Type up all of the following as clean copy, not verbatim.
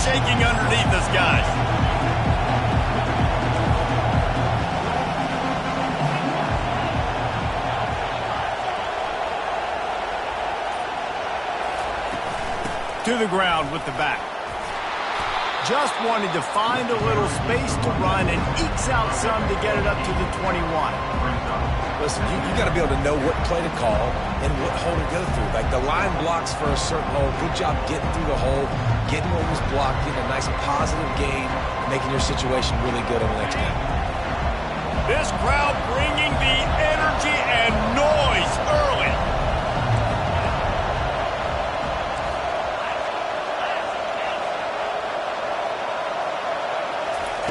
shaking underneath us, guys. To the ground with the back. Just wanted to find a little space to run and ekes out some to get it up to the 21. Listen, you got to be able to know what play to call and what hole to go through. Like the line blocks for a certain hole. Good job getting through the hole, getting what was blocked, getting a nice positive gain, making your situation really good on the next game. This crowd bringing the energy and noise early.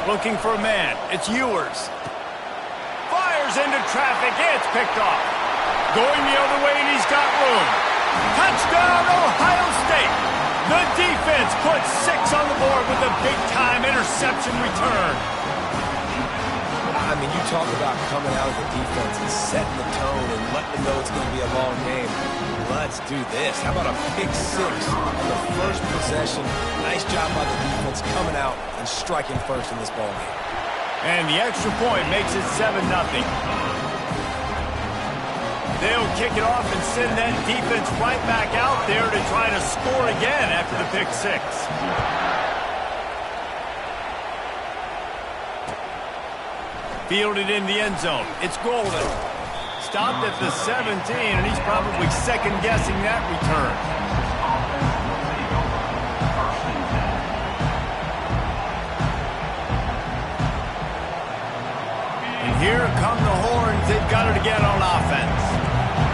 Looking for a man. It's Ewers. Fires into traffic. It's picked off. Going the other way, and he's got room. Touchdown, Ohio State. The defense puts 6 on the board with a big-time interception return. I mean, you talk about coming out of the defense and setting the tone and letting them know it's going to be a long game. Let's do this. How about a pick 6 on the first possession? Nice job by the defense coming out and striking first in this ball game. And the extra point makes it 7-0. They'll kick it off and send that defense right back out there to try to score again after the pick 6. Fielded in the end zone. It's Golden. Stopped at the 17, and he's probably second-guessing that return. And here come the horns. They've got it again on offense.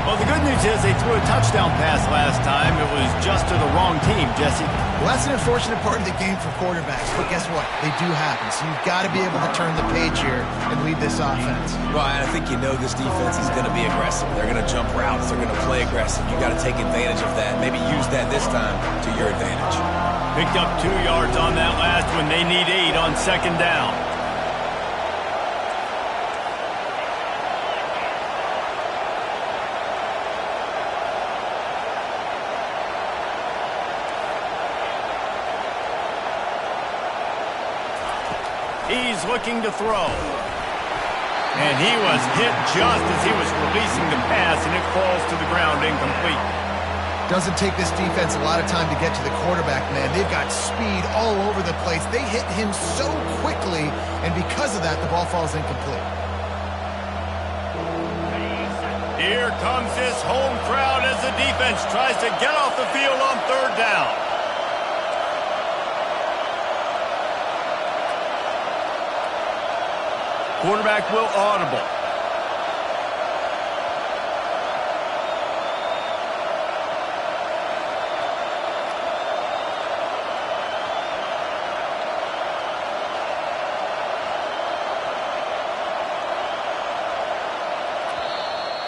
Well, the good news is they threw a touchdown pass last time. It was just to the wrong team, Jesse. Well, that's an unfortunate part of the game for quarterbacks, but guess what? They do happen, so you've got to be able to turn the page here and lead this offense. Right, I think you know this defense is going to be aggressive. They're going to jump routes. They're going to play aggressive. You got to take advantage of that. Maybe use that this time to your advantage. Picked up 2 yards on that last one. They need 8 on second down. He's looking to throw. And he was hit just as he was releasing the pass, and it falls to the ground incomplete. Doesn't take this defense a lot of time to get to the quarterback, man. They've got speed all over the place. They hit him so quickly, and because of that, the ball falls incomplete. Here comes this home crowd as the defense tries to get off the field on third down. Quarterback will audible.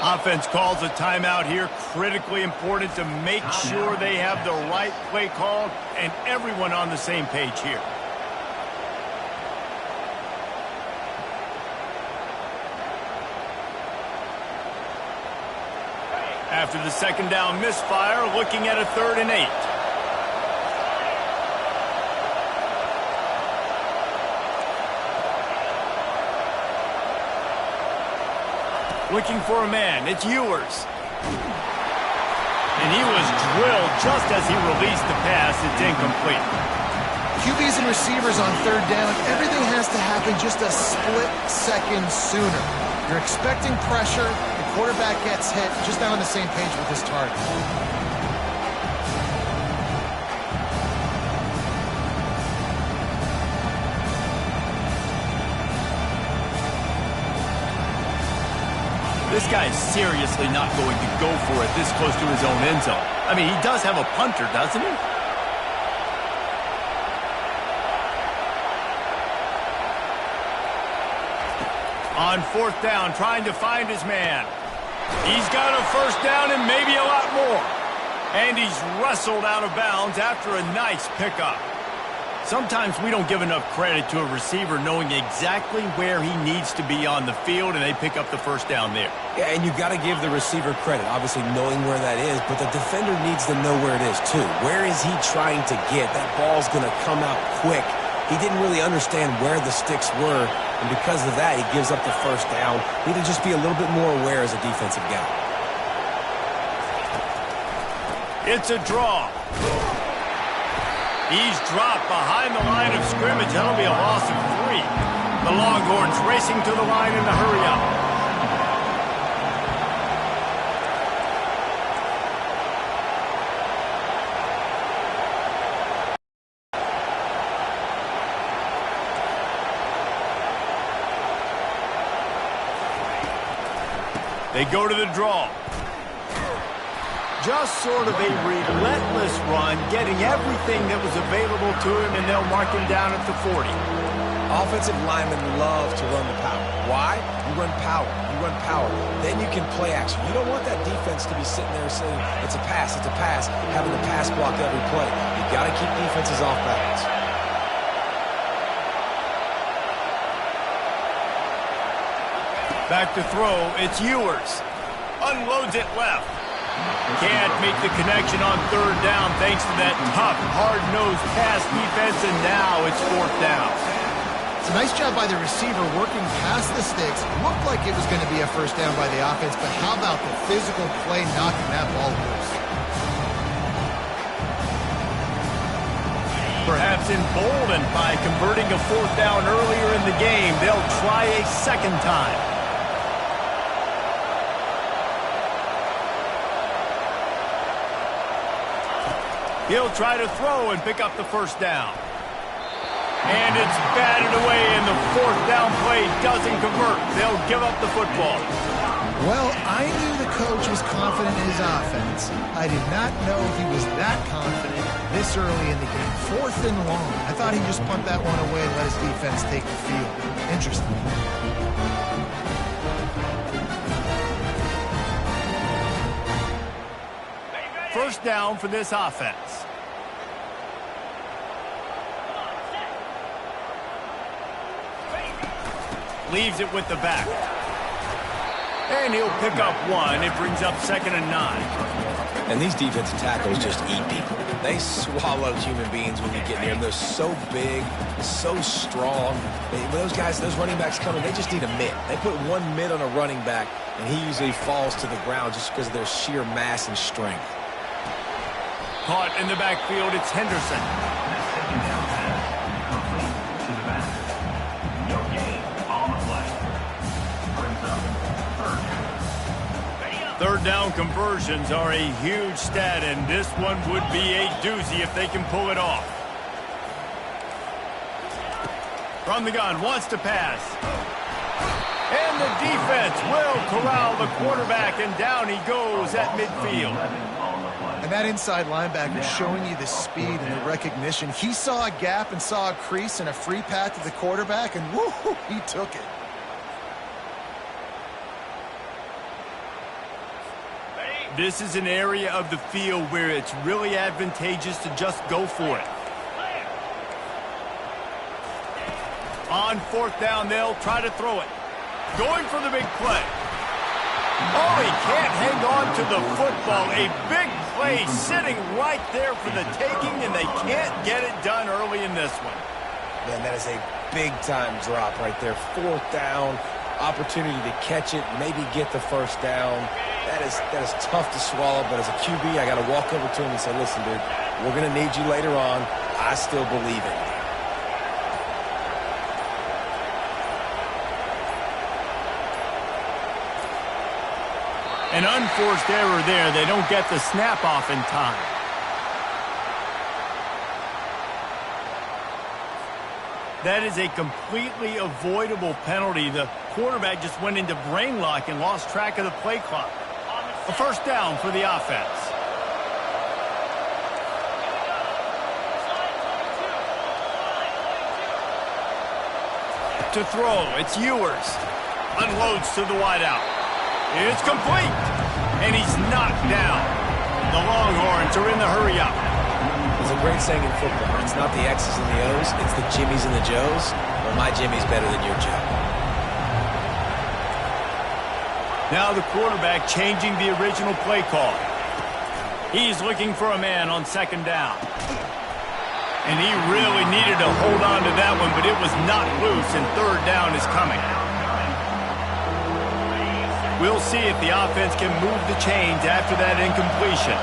Offense calls a timeout here. Critically important to make sure they have the right play call and everyone on the same page here. After the second down misfire, looking at a 3rd and 8. Looking for a man. It's Ewers. And he was drilled just as he released the pass. It's incomplete. QBs and receivers on third down, everything has to happen just a split second sooner. You're expecting pressure. The quarterback gets hit. Just not on the same page with his target. This guy is seriously not going to go for it this close to his own end zone. I mean, he does have a punter, doesn't he? On 4th down, trying to find his man. He's got a first down and maybe a lot more. And he's wrestled out of bounds after a nice pickup. Sometimes we don't give enough credit to a receiver knowing exactly where he needs to be on the field, and they pick up the first down there. Yeah, and you got to give the receiver credit, obviously knowing where that is, but the defender needs to know where it is too. Where is he trying to get? That ball's going to come out quick. He didn't really understand where the sticks were, and because of that, he gives up the first down. Need to just be a little bit more aware as a defensive guy. It's a draw. He's dropped behind the line of scrimmage. That'll be a loss of 3. The Longhorns racing to the line in the hurry-up. They go to the draw. Just sort of a relentless run, getting everything that was available to him, and they'll mark him down at the 40. Offensive linemen love to run the power. Why? You run power. You run power. Then you can play action. You don't want that defense to be sitting there saying, it's a pass, having to pass block every play. You got to keep defenses off balance. Back to throw, it's Ewers. Unloads it left. Can't make the connection on third down thanks to that tough, hard-nosed pass defense, and now it's fourth down. It's a nice job by the receiver working past the sticks. Looked like it was going to be a first down by the offense, but how about the physical play knocking that ball loose? Perhaps emboldened by converting a fourth down earlier in the game, they'll try a second time. He'll try to throw and pick up the first down. And it's batted away, and the fourth down play doesn't convert. They'll give up the football. Well, I knew the coach was confident in his offense. I did not know he was that confident this early in the game. 4th and long. I thought he'd just punt that one away and let his defense take the field. Interesting. First down for this offense. Leaves it with the back. And he'll pick up 1. It brings up 2nd and 9. And these defensive tackles just eat people. They swallow human beings when you get near them. They're so big, so strong. Those guys, those running backs coming, they just need a mid. They put 1 mid on a running back, and he usually falls to the ground just because of their sheer mass and strength. Caught in the backfield, it's Henderson. Third down conversions are a huge stat, and this one would be a doozy if they can pull it off. From the gun, wants to pass. And the defense will corral the quarterback, and down he goes at midfield. And that inside linebacker showing you the speed and the recognition. He saw a gap and saw a crease and a free path to the quarterback, and woo-hoo, he took it. This is an area of the field where it's really advantageous to just go for it. On 4th down, they'll try to throw it. Going for the big play. Oh, he can't hang on to the football. A big play sitting right there for the taking, and they can't get it done early in this one. Man, that is a big-time drop right there. 4th down, opportunity to catch it, maybe get the first down. That is tough to swallow, but as a QB, I got to walk over to him and say, listen, dude, we're going to need you later on. I still believe in you. An unforced error there. They don't get the snap off in time. That is a completely avoidable penalty. The quarterback just went into brain lock and lost track of the play clock. A first down for the offense. To throw, it's Ewers. Unloads to the wideout. It's complete. And he's knocked down. The Longhorns are in the hurry-up. There's a great saying in football. It's not the X's and the O's, it's the Jimmies and the Joes. Well, my Jimmy's better than your Joe. Now the quarterback changing the original play call. He's looking for a man on second down. And he really needed to hold on to that one, but it was not loose, and third down is coming. We'll see if the offense can move the chains after that incompletion.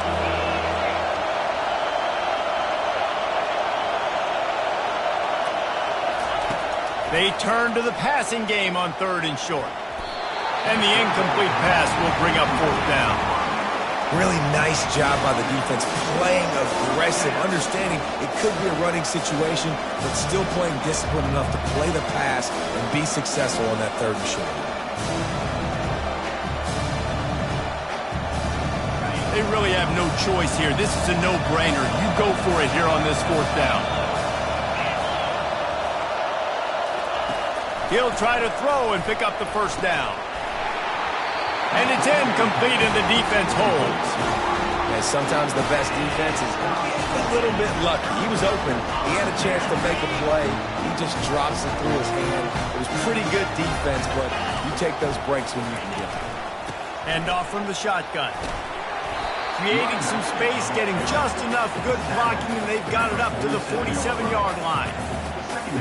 They turn to the passing game on third and short. And the incomplete pass will bring up fourth down. Really nice job by the defense, playing aggressive, understanding it could be a running situation, but still playing disciplined enough to play the pass and be successful on that third and short. They really have no choice here. This is a no-brainer. You go for it here on this fourth down. He'll try to throw and pick up the first down. And it's incomplete, and the defense holds. And sometimes the best defense is a little bit lucky. He was open. He had a chance to make a play. He just drops it through his hand. It was pretty good defense, but you take those breaks when you can get them. Hand off from the shotgun. Creating some space, getting just enough good blocking, and they've got it up to the 47-yard line.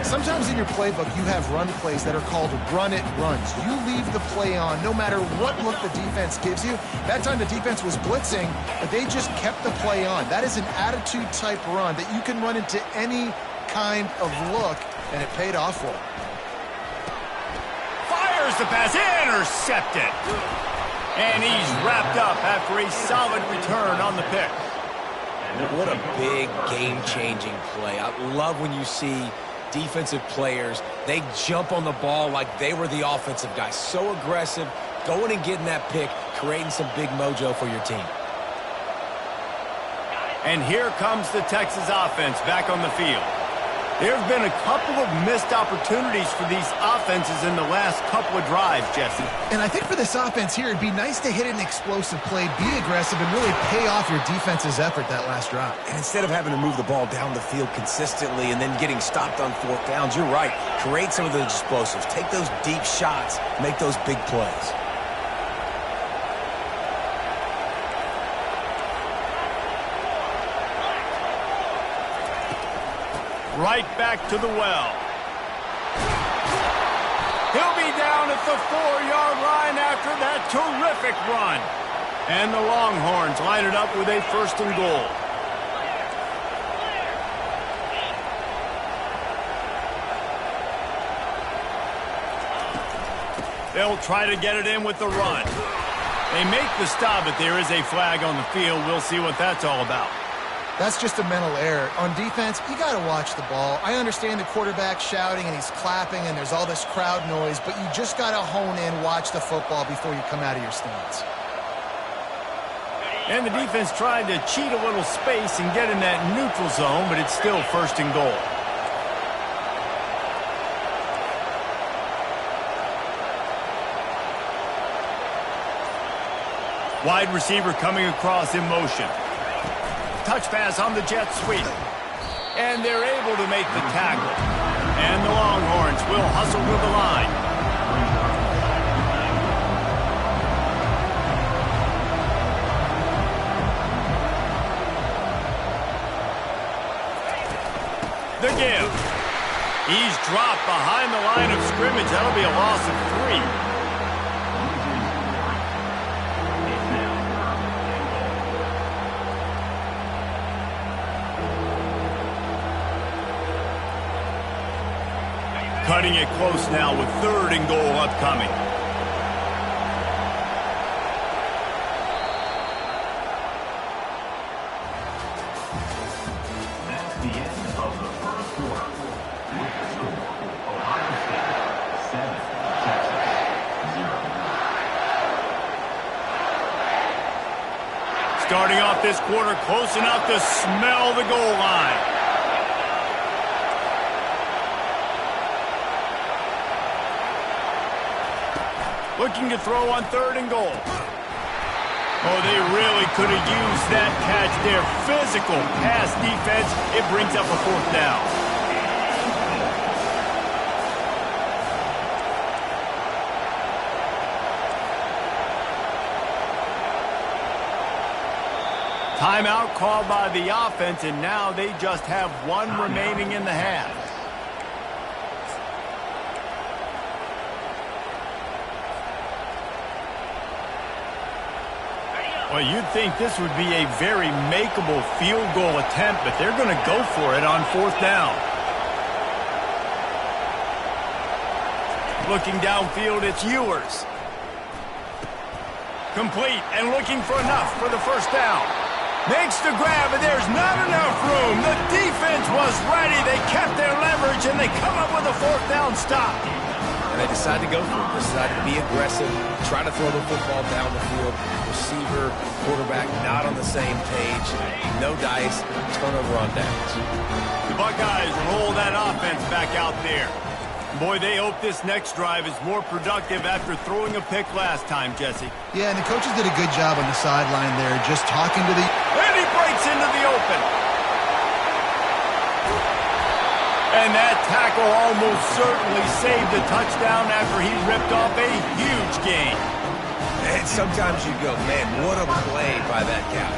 Sometimes in your playbook, you have run plays that are called run-it runs. You leave the play on no matter what look the defense gives you. That time the defense was blitzing, but they just kept the play on. That is an attitude-type run that you can run into any kind of look, and it paid off for him. Fires the pass, intercepted. And he's wrapped up after a solid return on the pick. What a big game-changing play. I love when you see defensive players, they jump on the ball like they were the offensive guy. So aggressive, going and getting that pick, creating some big mojo for your team. And here comes the Texas offense back on the field. There have been a couple of missed opportunities for these offenses in the last couple of drives, Jesse. And I think for this offense here, it'd be nice to hit an explosive play, be aggressive, and really pay off your defense's effort that last drive. And instead of having to move the ball down the field consistently and then getting stopped on fourth downs, you're right. Create some of those explosives. Take those deep shots. Make those big plays. Right back to the well. He'll be down at the 4-yard line after that terrific run. And the Longhorns line it up with a first and goal. They'll try to get it in with the run. They make the stop, but there is a flag on the field. We'll see what that's all about. That's just a mental error. On defense, you got to watch the ball. I understand the quarterback shouting and he's clapping and there's all this crowd noise, but you just got to hone in, watch the football before you come out of your stance. And the defense tried to cheat a little space and get in that neutral zone, but it's still first and goal. Wide receiver coming across in motion. Touch pass on the jet sweep. And they're able to make the tackle. And the Longhorns will hustle to the line. The give. He's dropped behind the line of scrimmage. That'll be a loss of 3. Cutting it close now with third and goal upcoming. That's the end of the first quarter. With the score, Ohio State 7, Texas 0. Starting off this quarter close enough to smell the goal line. Looking to throw on third and goal. Oh, they really could have used that catch there. Physical pass defense. It brings up a fourth down. Timeout called by the offense, and now they just have one remaining in the half. Well, you'd think this would be a very makeable field goal attempt, but they're going to go for it on fourth down. Looking downfield, it's Ewers. Complete and looking for enough for the first down. Makes the grab, but there's not enough room. The defense was ready. They kept their leverage, and they come up with a fourth down stop. And they decided to go for it. They decided to be aggressive, try to throw the football down the field. Receiver, quarterback, not on the same page. No dice, turnover on downs. The Buckeyes roll that offense back out there. Boy, they hope this next drive is more productive after throwing a pick last time, Jesse. Yeah, and the coaches did a good job on the sideline there, just talking to the... And he breaks into the open. And that tackle almost certainly saved the touchdown after he ripped off a huge gain. And sometimes you go, man, what a play by that guy.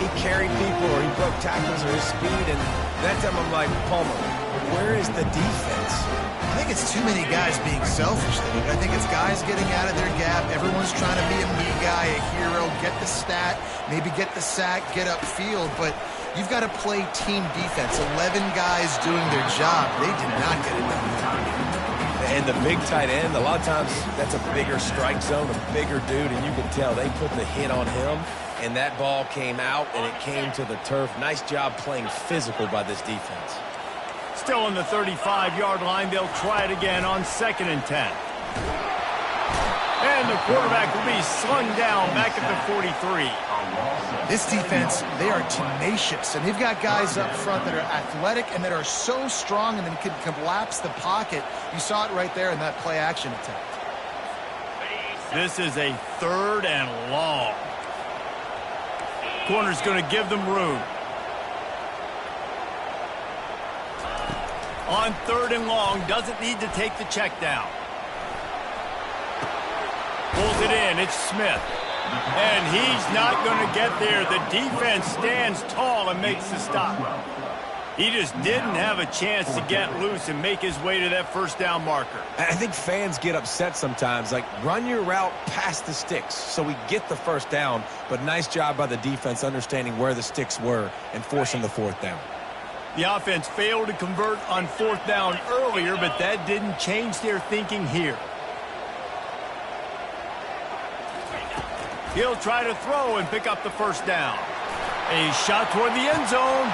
He carried people, or he broke tackles, or his speed. And that time I'm like, Palmer, where is the defense? I think it's too many guys being selfish there. I think it's guys getting out of their gap. Everyone's trying to be a me guy, a hero, get the stat, maybe get the sack, get upfield. But you've got to play team defense. 11 guys doing their job. They did not get it done. And the big tight end, a lot of times that's a bigger strike zone, a bigger dude, and you can tell they put the hit on him, and that ball came out, and it came to the turf. Nice job playing physical by this defense. Still on the 35-yard line, they'll try it again on 2nd and 10. And the quarterback will be slung down back at the 43. This defense, they are tenacious, and they've got guys up front that are athletic and that are so strong and then can collapse the pocket. You saw it right there in that play-action attempt. This is a 3rd and long. Corner's going to give them room. On 3rd and long, doesn't need to take the check down. Pulls it in, it's Smith. And he's not going to get there. The defense stands tall and makes the stop. He just didn't have a chance to get loose and make his way to that first down marker. I think fans get upset sometimes, like run your route past the sticks so we get the first down, but nice job by the defense understanding where the sticks were and forcing the fourth down. The offense failed to convert on 4th down earlier, but that didn't change their thinking here. He'll try to throw and pick up the first down. A shot toward the end zone.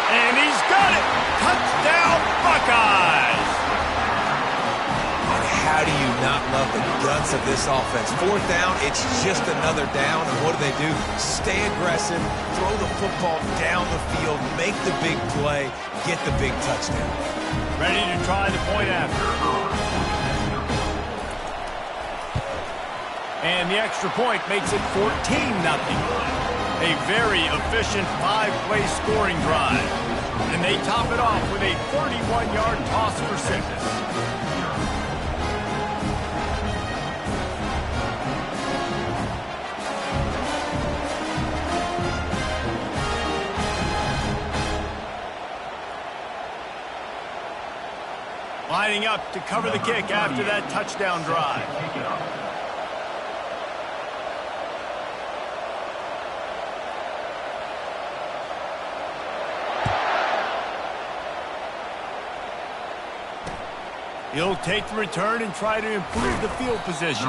And he's got it! Touchdown, Buckeyes! And how do you not love the guts of this offense? 4th down, it's just another down. And what do? Stay aggressive, throw the football down the field, make the big play, get the big touchdown. Ready to try the point after. And the extra point makes it 14-0. A very efficient 5-play scoring drive. And they top it off with a 31-yard toss for 6. Lining up to cover the kick after that touchdown drive. He'll take the return and try to improve the field position.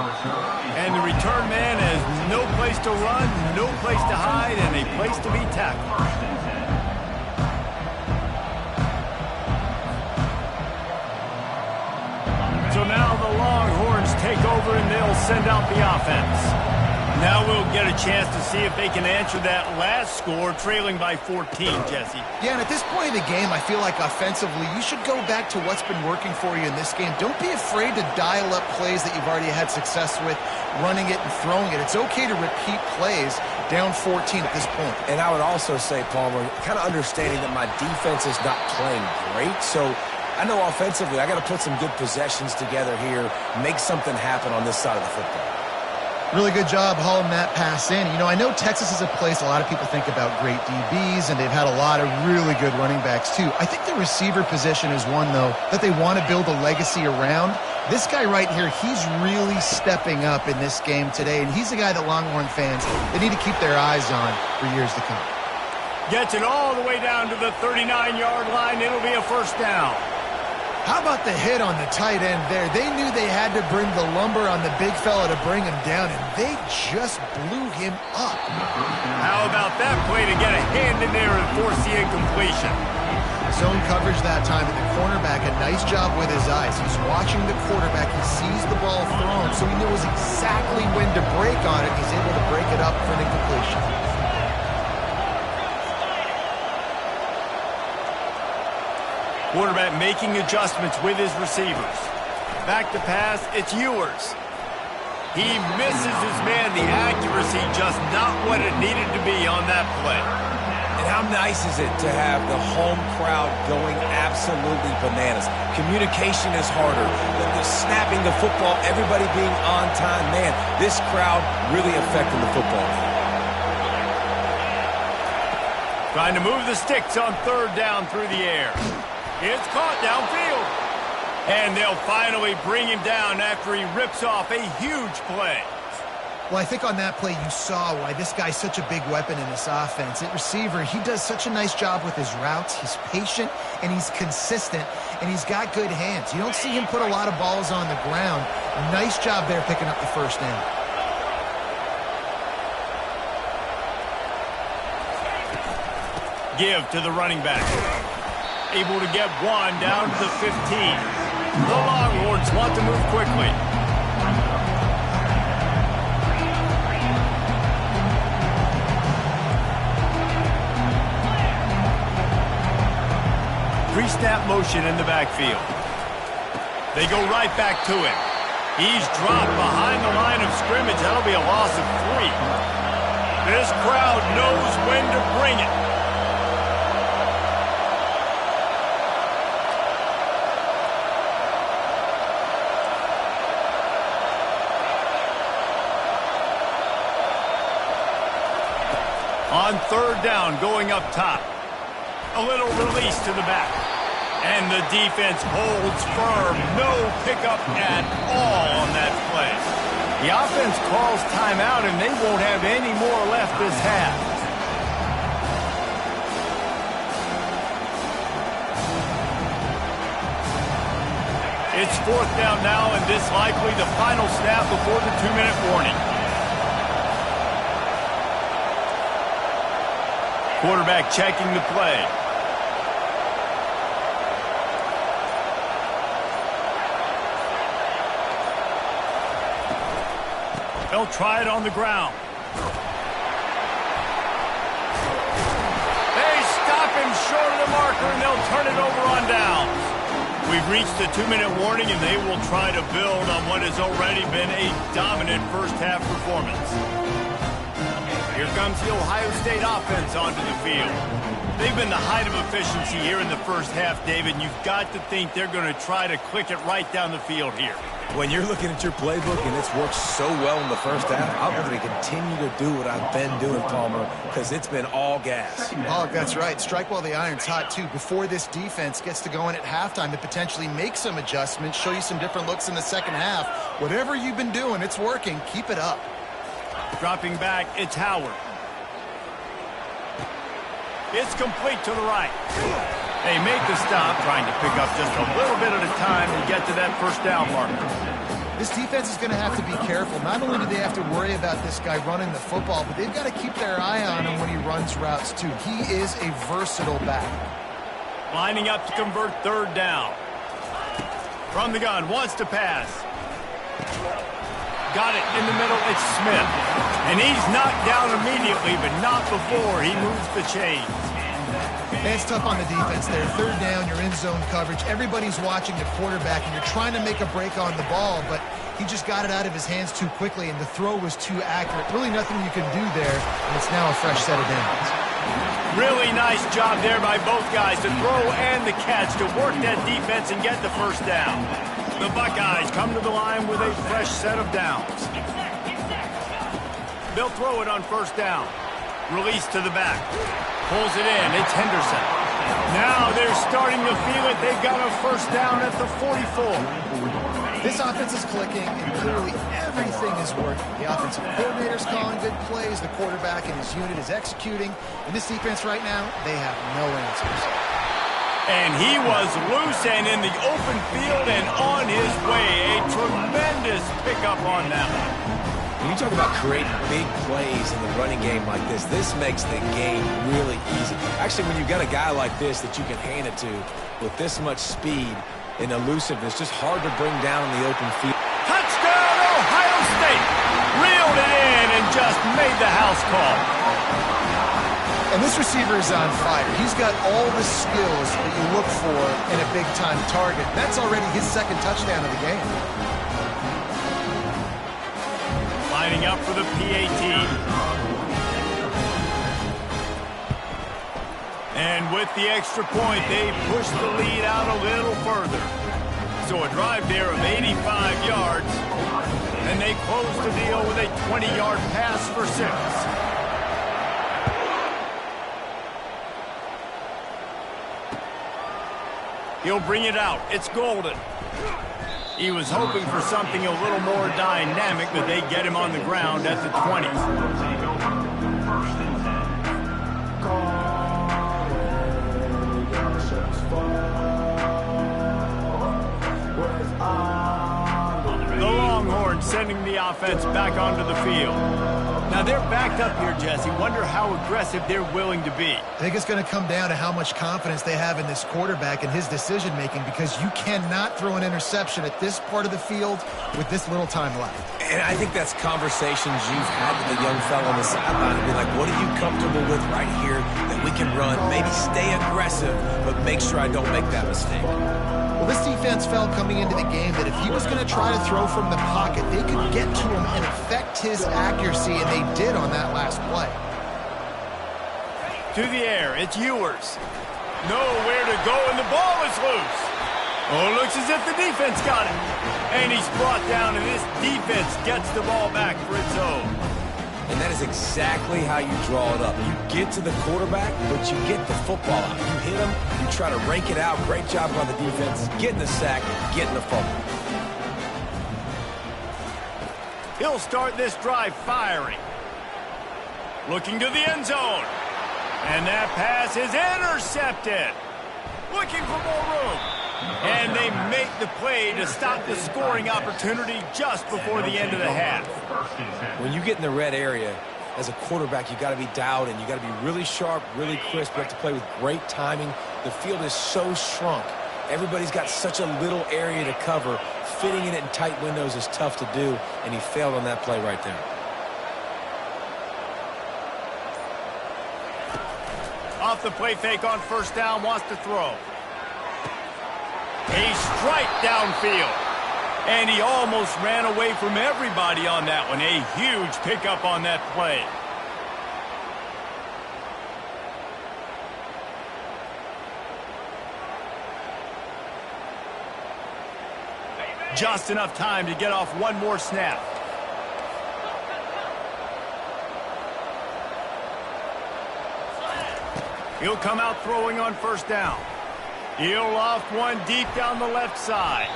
And the return man has no place to run, no place to hide, and a place to be tackled. So now the Longhorns take over and they'll send out the offense. Now we'll get a chance to see if they can answer that last score, trailing by 14, Jesse. Yeah, and at this point in the game, I feel like offensively, you should go back to what's been working for you in this game. Don't be afraid to dial up plays that you've already had success with, running it and throwing it. It's okay to repeat plays down 14 at this point. And I would also say, Palmer, kind of understanding that my defense is not playing great, so I know offensively I got to put some good possessions together here, make something happen on this side of the football. Really good job hauling that pass in. You know, I know Texas is a place a lot of people think about great DBs, and they've had a lot of really good running backs too. I think the receiver position is one, though, that they want to build a legacy around. This guy right here, he's really stepping up in this game today, and he's the guy that Longhorn fans, they need to keep their eyes on for years to come. Gets it all the way down to the 39-yard line. It'll be a first down. How about the hit on the tight end there? They knew they had to bring the lumber on the big fella to bring him down, and they just blew him up. How about that play to get a hand in there and force the incompletion? Zone coverage that time, and the cornerback, a nice job with his eyes. He's watching the quarterback. He sees the ball thrown, so he knows exactly when to break on it. He's able to break it up for an incompletion. Quarterback making adjustments with his receivers. Back to pass, it's Ewers. He misses his man. The accuracy just not what it needed to be on that play. And how nice is it to have the home crowd going absolutely bananas? Communication is harder. The snapping the football, everybody being on time. Man, this crowd really affecting the football. Trying to move the sticks on third down through the air. It's caught downfield. And they'll finally bring him down after he rips off a huge play. Well, I think on that play you saw why this guy's such a big weapon in this offense. At receiver, he does such a nice job with his routes. He's patient, and he's consistent, and he's got good hands. You don't see him put a lot of balls on the ground. Nice job there picking up the first down. Give to the running back. Able to get one down to the 15. The Longhorns want to move quickly. Pre-snap motion in the backfield. They go right back to him. He's dropped behind the line of scrimmage. That'll be a loss of 3. This crowd knows when to bring it. On third down, going up top. A little release to the back. And the defense holds firm. No pickup at all on that play. The offense calls timeout, and they won't have any more left this half. It's fourth down now, and this likely the final snap before the 2-minute warning. Quarterback checking the play. They'll try it on the ground. They stop him short of the marker, and they'll turn it over on downs. We've reached the 2-minute warning, and they will try to build on what has already been a dominant first-half performance. Here comes the Ohio State offense onto the field. They've been the height of efficiency here in the first half, David, and you've got to think they're going to try to click it right down the field here. When you're looking at your playbook and it's worked so well in the first half, I'm going to continue to do what I've been doing, Palmer, because it's been all gas. Oh, that's right. Strike while the iron's hot, too. Before this defense gets to going at halftime to potentially make some adjustments, show you some different looks in the second half. Whatever you've been doing, it's working. Keep it up. Dropping back, it's Howard. It's complete to the right. They make the stop, trying to pick up just a little bit at a time and get to that first down marker. This defense is going to have to be careful. Not only do they have to worry about this guy running the football, but they've got to keep their eye on him when he runs routes, too. He is a versatile back. Lining up to convert third down. From the gun, wants to pass. Got it in the middle. It's Smith. And he's knocked down immediately, but not before he moves the chains. Man, it's tough on the defense there. Third down, you're in zone coverage. Everybody's watching the quarterback, and you're trying to make a break on the ball, but he just got it out of his hands too quickly, and the throw was too accurate. Really nothing you can do there, and it's now a fresh set of downs. Really nice job there by both guys, the throw and the catch, to work that defense and get the first down. The Buckeyes come to the line with a fresh set of downs. They'll throw it on first down. Release to the back. Pulls it in. It's Henderson. Now they're starting to feel it. They've got a first down at the 44. This offense is clicking, and clearly everything is working. The offensive coordinator's calling good plays. The quarterback and his unit is executing. And this defense right now, they have no answers. And he was loose and in the open field and on his way. A tremendous pickup on that one. When you talk about creating big plays in the running game like this makes the game really easy. Actually, when you've got a guy like this that you can hand it to with this much speed and elusiveness, just hard to bring down in the open field. Touchdown, Ohio State! Reeled it in and just made the house call. And this receiver is on fire. He's got all the skills that you look for in a big-time target. That's already his second touchdown of the game. Lining up for the PAT. And with the extra point, they push the lead out a little further. So a drive there of 85 yards. And they close the deal with a 20-yard pass for 6. He'll bring it out. It's Golden. He was hoping for something a little more dynamic, but they get him on the ground at the 20. The Longhorns sending the offense back onto the field. Now they're backed up here, Jesse. Wonder how aggressive they're willing to be. I think it's going to come down to how much confidence they have in this quarterback and his decision-making, because you cannot throw an interception at this part of the field with this little time left. And I think that's conversations you've had with the young fella on the sideline to be like, what are you comfortable with right here that we can run? Maybe stay aggressive, but make sure I don't make that mistake. Well, this defense felt coming into the game that if he was going to try to throw from the pocket, they could get to him and affect his accuracy, and they did on that last play. To the air, it's Ewers. Nowhere to go, and the ball is loose. Oh, looks as if the defense got it. And he's brought down, and this defense gets the ball back for its own. And that is exactly how you draw it up. You get to the quarterback, but you get the football out. You hit him, you try to rake it out. Great job by the defense, getting the sack, getting the fumble. He'll start this drive firing. Looking to the end zone. And that pass is intercepted. Looking for more room. And they make the play to stop the scoring opportunity just before the end of the half. When you get in the red area, as a quarterback, you got to be dialed in. You got to be really sharp, really crisp. You have to play with great timing. The field is so shrunk. Everybody's got such a little area to cover. Fitting in it in tight windows is tough to do, and he failed on that play right there. Off the play fake on first down, wants to throw. A strike downfield. And he almost ran away from everybody on that one. A huge pickup on that play. Just enough time to get off one more snap. He'll come out throwing on first down. He'll loft one deep down the left side.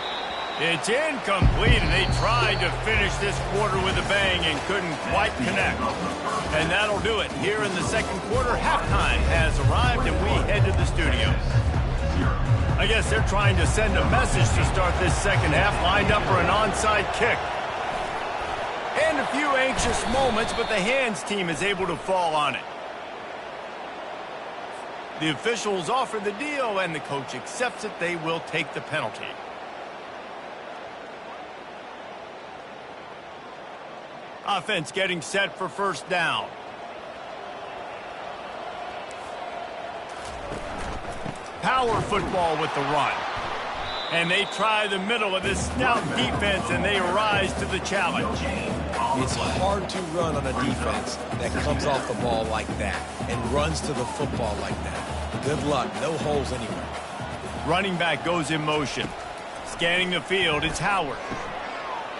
It's incomplete, and they tried to finish this quarter with a bang and couldn't quite connect. And that'll do it. Here in the second quarter, halftime has arrived, and we head to the studio. I guess they're trying to send a message to start this second half, lined up for an onside kick. And a few anxious moments, but the hands team is able to fall on it. The officials offer the deal, and the coach accepts it. They will take the penalty. Offense getting set for first down. Power football with the run. And they try the middle of this stout defense, and they rise to the challenge. It's hard to run on a defense that comes off the ball like that and runs to the football like that. Good luck. No holes anywhere. Running back goes in motion. Scanning the field, it's Howard.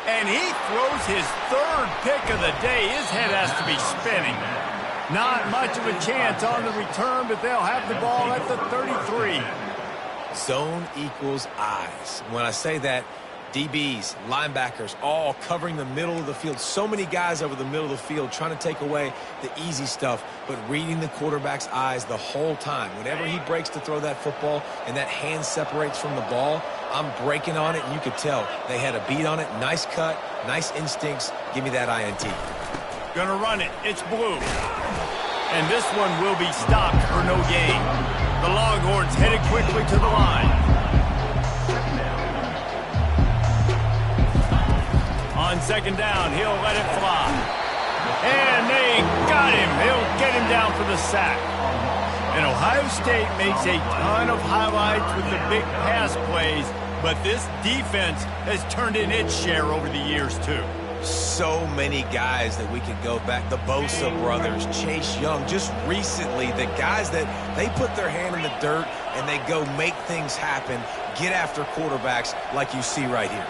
And he throws his third pick of the day. His head has to be spinning. Not much of a chance on the return, but they'll have the ball at the 33. Zone equals eyes. When I say that, DBs, linebackers, all covering the middle of the field. So many guys over the middle of the field trying to take away the easy stuff, but reading the quarterback's eyes the whole time. Whenever he breaks to throw that football and that hand separates from the ball, I'm breaking on it, and you could tell they had a beat on it. Nice cut, nice instincts. Give me that INT. Gonna run it. It's blue. And this one will be stopped for no gain. The Longhorns headed quickly to the line. On second down, he'll let it fly. And they got him. He'll get him down for the sack. And Ohio State makes a ton of highlights with the big pass plays, but this defense has turned in its share over the years, too. So many guys that we could go back. The Bosa brothers, Chase Young, just recently, the guys that they put their hand in the dirt and they go make things happen, get after quarterbacks like you see right here.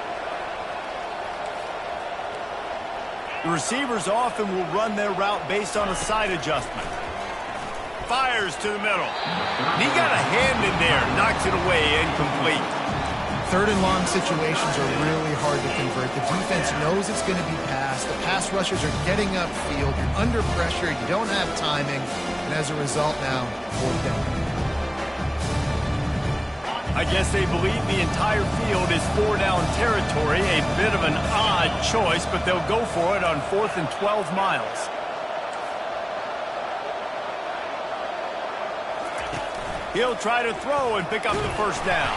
The receivers often will run their route based on a side adjustment. Fires to the middle. He got a hand in there, knocks it away, incomplete. Third and long situations are really hard to convert. The defense knows it's going to be passed. The pass rushers are getting upfield. You're under pressure. You don't have timing. And as a result now, fourth down. I guess they believe the entire field is four-down territory. A bit of an odd choice, but they'll go for it on 4th and 12 miles. He'll try to throw and pick up the first down.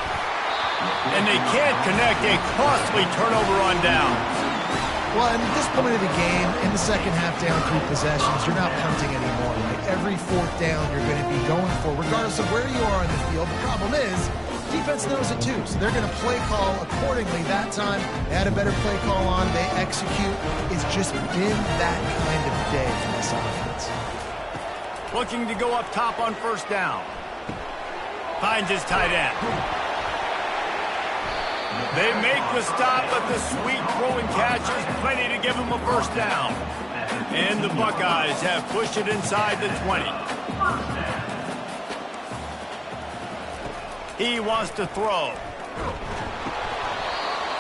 And they can't connect. A costly turnover on downs. Well, at this point of the game, in the second half down 3 possessions, you're not punting anymore. Right? Every fourth down you're going to be going for, regardless of where you are on the field. The problem is, defense knows it too, so they're going to play call accordingly. That time, they had a better play call on. They execute. It's just been that kind of day for this offense. Looking to go up top on first down. Finds his tight end. They make the stop, but the sweet throwing catch is plenty to give him a first down. And the Buckeyes have pushed it inside the 20. He wants to throw.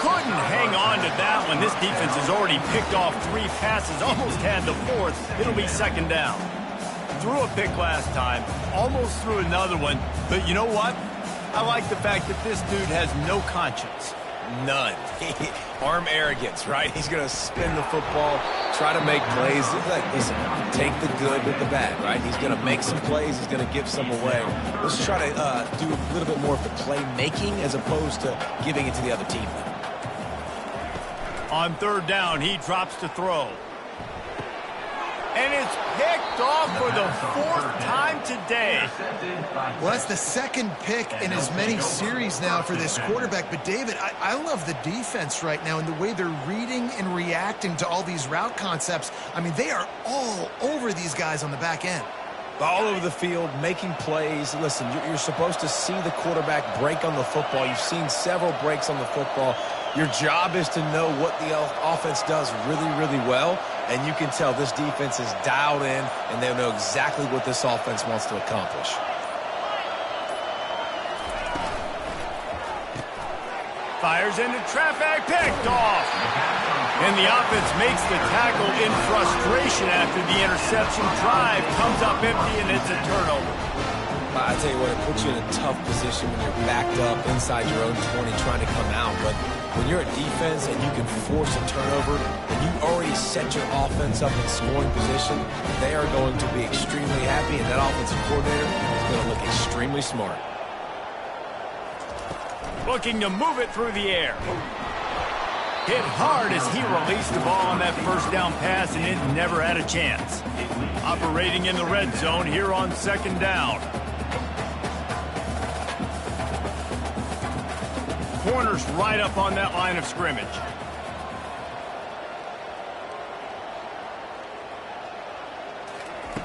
Couldn't hang on to that one. This defense has already picked off 3 passes, almost had the 4th. It'll be second down. Threw a pick last time, almost threw another one, but you know what? I like the fact that this dude has no conscience. None. Arm arrogance, right? He's going to spin the football, try to make plays. Listen, take the good with the bad, right? He's going to make some plays. He's going to give some away. Let's try to do a little bit more of the playmaking as opposed to giving it to the other team. On third down, he drops to throw. And it's picked off for the 4th time today. Well, that's the second pick in as many series now for this quarterback. But, David, I love the defense right now and the way they're reading and reacting to all these route concepts. I mean, they are all over these guys on the back end. All over the field, making plays. Listen, you're supposed to see the quarterback break on the football. You've seen several breaks on the football. Your job is to know what the offense does really, really well. And you can tell this defense is dialed in, and they know exactly what this offense wants to accomplish. Fires into traffic, picked off. And the offense makes the tackle in frustration after the interception. Drive comes up empty, and it's a turnover. I tell you what, it puts you in a tough position when you're backed up inside your own 20 trying to come out. But when you're a defense and you can force a turnover and you already set your offense up in scoring position, they are going to be extremely happy, and that offensive coordinator is going to look extremely smart. Looking to move it through the air. Hit hard as he released the ball on that first down pass, and it never had a chance. Operating in the red zone here on second down. Corner's right up on that line of scrimmage.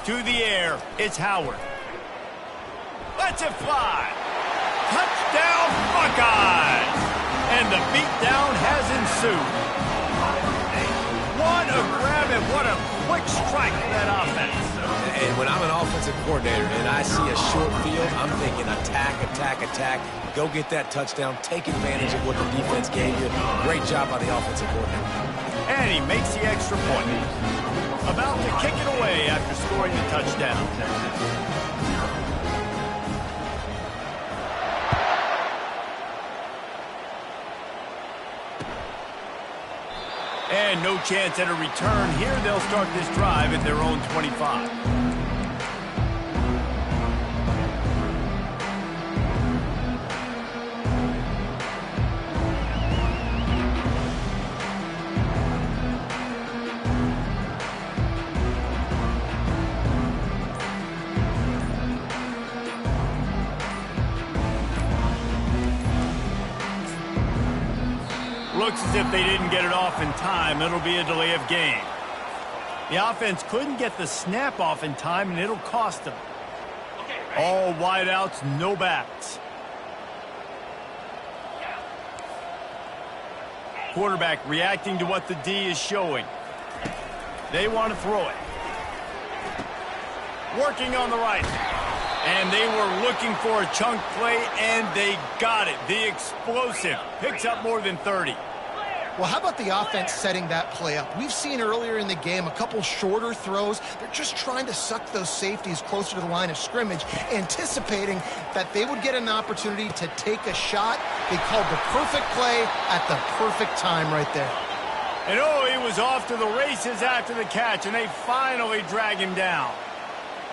To the air, it's Howard. Lets it fly. Touchdown, Buckeyes! And the beatdown has ensued. What a grab and what a quick strike for that offense. And when I'm an offensive coordinator and I see a short field, I'm thinking attack, attack, attack. Go get that touchdown. Take advantage of what the defense gave you. Great job by the offensive coordinator. And he makes the extra point. About to kick it away after scoring the touchdown. And no chance at a return here. They'll start this drive at their own 25. Looks as if they didn't get it off in time. It'll be a delay of game. The offense couldn't get the snap off in time, and it'll cost them. All wideouts, no backs. Quarterback reacting to what the D is showing. They want to throw it. Working on the right. And they were looking for a chunk play, and they got it. The explosive picks up more than 30. Well, how about the offense setting that play up? We've seen earlier in the game a couple shorter throws. They're just trying to suck those safeties closer to the line of scrimmage, anticipating that they would get an opportunity to take a shot. They called the perfect play at the perfect time right there. And oh, he was off to the races after the catch, and they finally drag him down.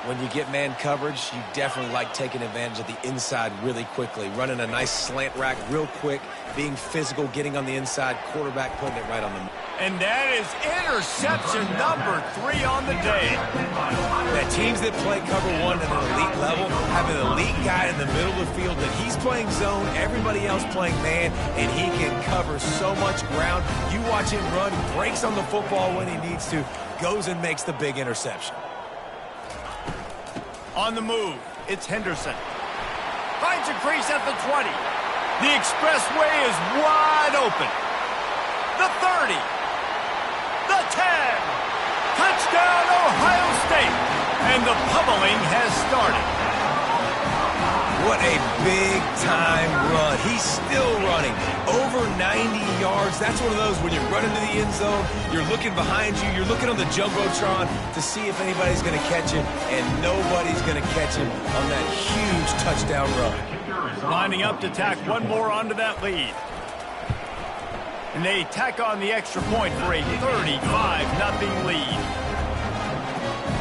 When you get man coverage, you definitely like taking advantage of the inside really quickly. Running a nice slant rack real quick, being physical, getting on the inside, quarterback putting it right on the... And that is interception number 3 on the day. The teams that play cover one at an elite level have an elite guy in the middle of the field that he's playing zone, everybody else playing man, and he can cover so much ground. You watch him run, breaks on the football when he needs to, goes and makes the big interception. On the move, it's Henderson. Finds a crease at the 20. The expressway is wide open. The 30. The 10. Touchdown, Ohio State. And the pummeling has started. What a big-time run. He's still running. Over 90 yards. That's one of those when you're running to the end zone, you're looking behind you, you're looking on the Jumbotron to see if anybody's going to catch him, and nobody's going to catch him on that huge touchdown run. Lining up to tack one more onto that lead. And they tack on the extra point for a 35-0 lead.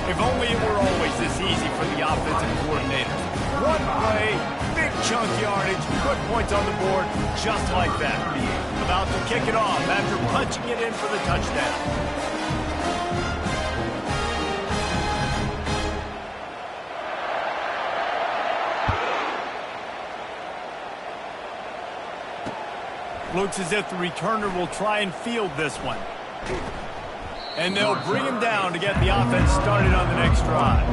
If only it were always this easy for the offensive coordinator. One play, big chunk yardage, put points on the board, just like that. About to kick it off after punching it in for the touchdown. Looks as if the returner will try and field this one. And they'll bring him down to get the offense started on the next drive.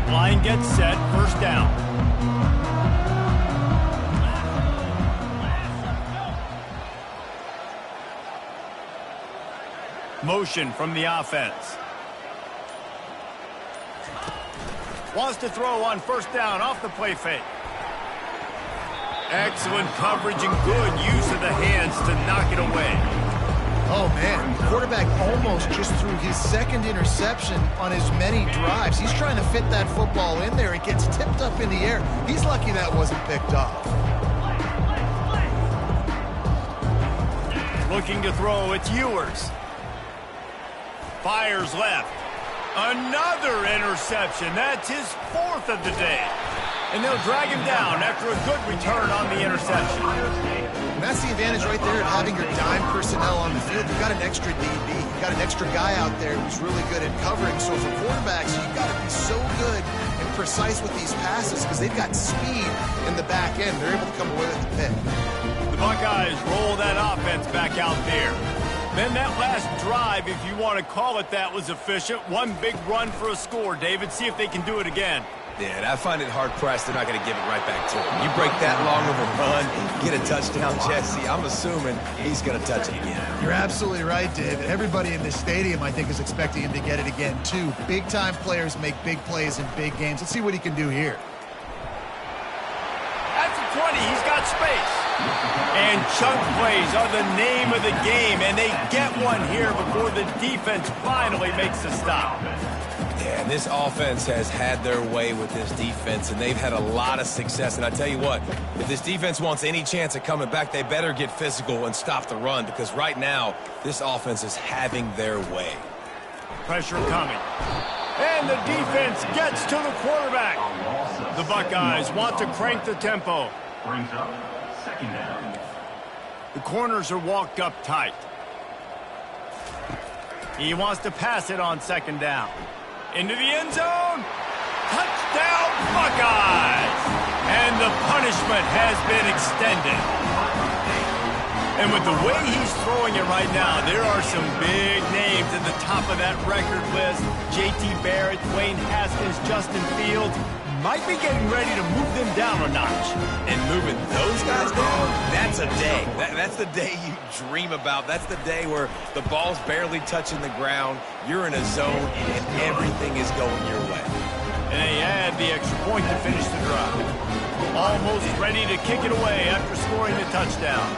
Line gets set, first down. Motion from the offense. Wants to throw on first down off the play fake. Excellent coverage and good use of the hands to knock it away. Oh, man, the quarterback almost just threw his second interception on as many drives. He's trying to fit that football in there. It gets tipped up in the air. He's lucky that wasn't picked off. Looking to throw, it's Ewers. Fires left. Another interception. That's his 4th of the day. And they'll drag him down after a good return on the interception. And that's the advantage right there of having your dime personnel on the field. You've got an extra DB. You've got an extra guy out there who's really good at covering. So for quarterbacks, you've got to be so good and precise with these passes because they've got speed in the back end. They're able to come away with the pick. The Buckeyes roll that offense back out there. Then that last drive, if you want to call it that, was efficient. One big run for a score. David, see if they can do it again. Yeah, and I find it hard-pressed they're not going to give it right back to him. You break that long of a run, get a touchdown, Jesse, I'm assuming he's going to touch it again. You're absolutely right, David. Everybody in this stadium, I think, is expecting him to get it again, too. Big-time players make big plays in big games. Let's see what he can do here. At the 20, he's got space. And chunk plays are the name of the game, and they get one here before the defense finally makes the stop. Yeah, and this offense has had their way with this defense, and they've had a lot of success. And I tell you what, if this defense wants any chance of coming back, they better get physical and stop the run, because right now, this offense is having their way. Pressure coming. And the defense gets to the quarterback. The Buckeyes want to crank the tempo. Brings up 2nd down. The corners are walked up tight. He wants to pass it on 2nd down. Into the end zone. Touchdown, Buckeyes! And the punishment has been extended. And with the way he's throwing it right now, there are some big names at the top of that record list. J.T. Barrett, Dwayne Haskins, Justin Fields might be getting ready to move them down a notch. And moving those guys down, that's a day. That's the day you dream about. That's the day where the ball's barely touching the ground, you're in a zone, and everything is going your way. And they add the extra point to finish the drive. Almost ready to kick it away after scoring the touchdown.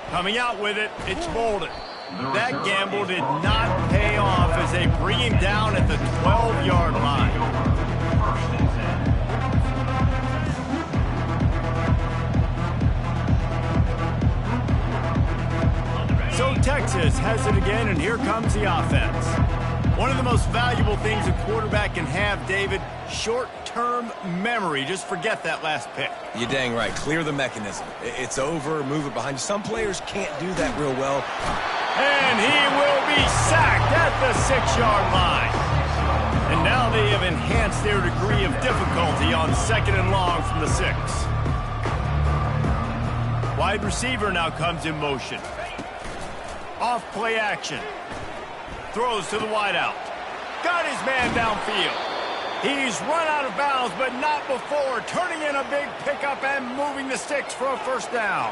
Coming out with it, it's Bolden. That gamble did not pay off as they bring him down at the 12-yard line. 1st and 10. So Texas has it again, and here comes the offense. One of the most valuable things a quarterback can have, David, short-term memory. Just forget that last pick. You're dang right. Clear the mechanism. It's over. Move it behind you. Some players can't do that real well. And he will be sacked at the 6-yard line. And now they have enhanced their degree of difficulty on 2nd and long from the 6. Wide receiver now comes in motion. Off play action. Throws to the wideout. Got his man downfield. He's run out of bounds, but not before turning in a big pickup and moving the sticks for a 1st down.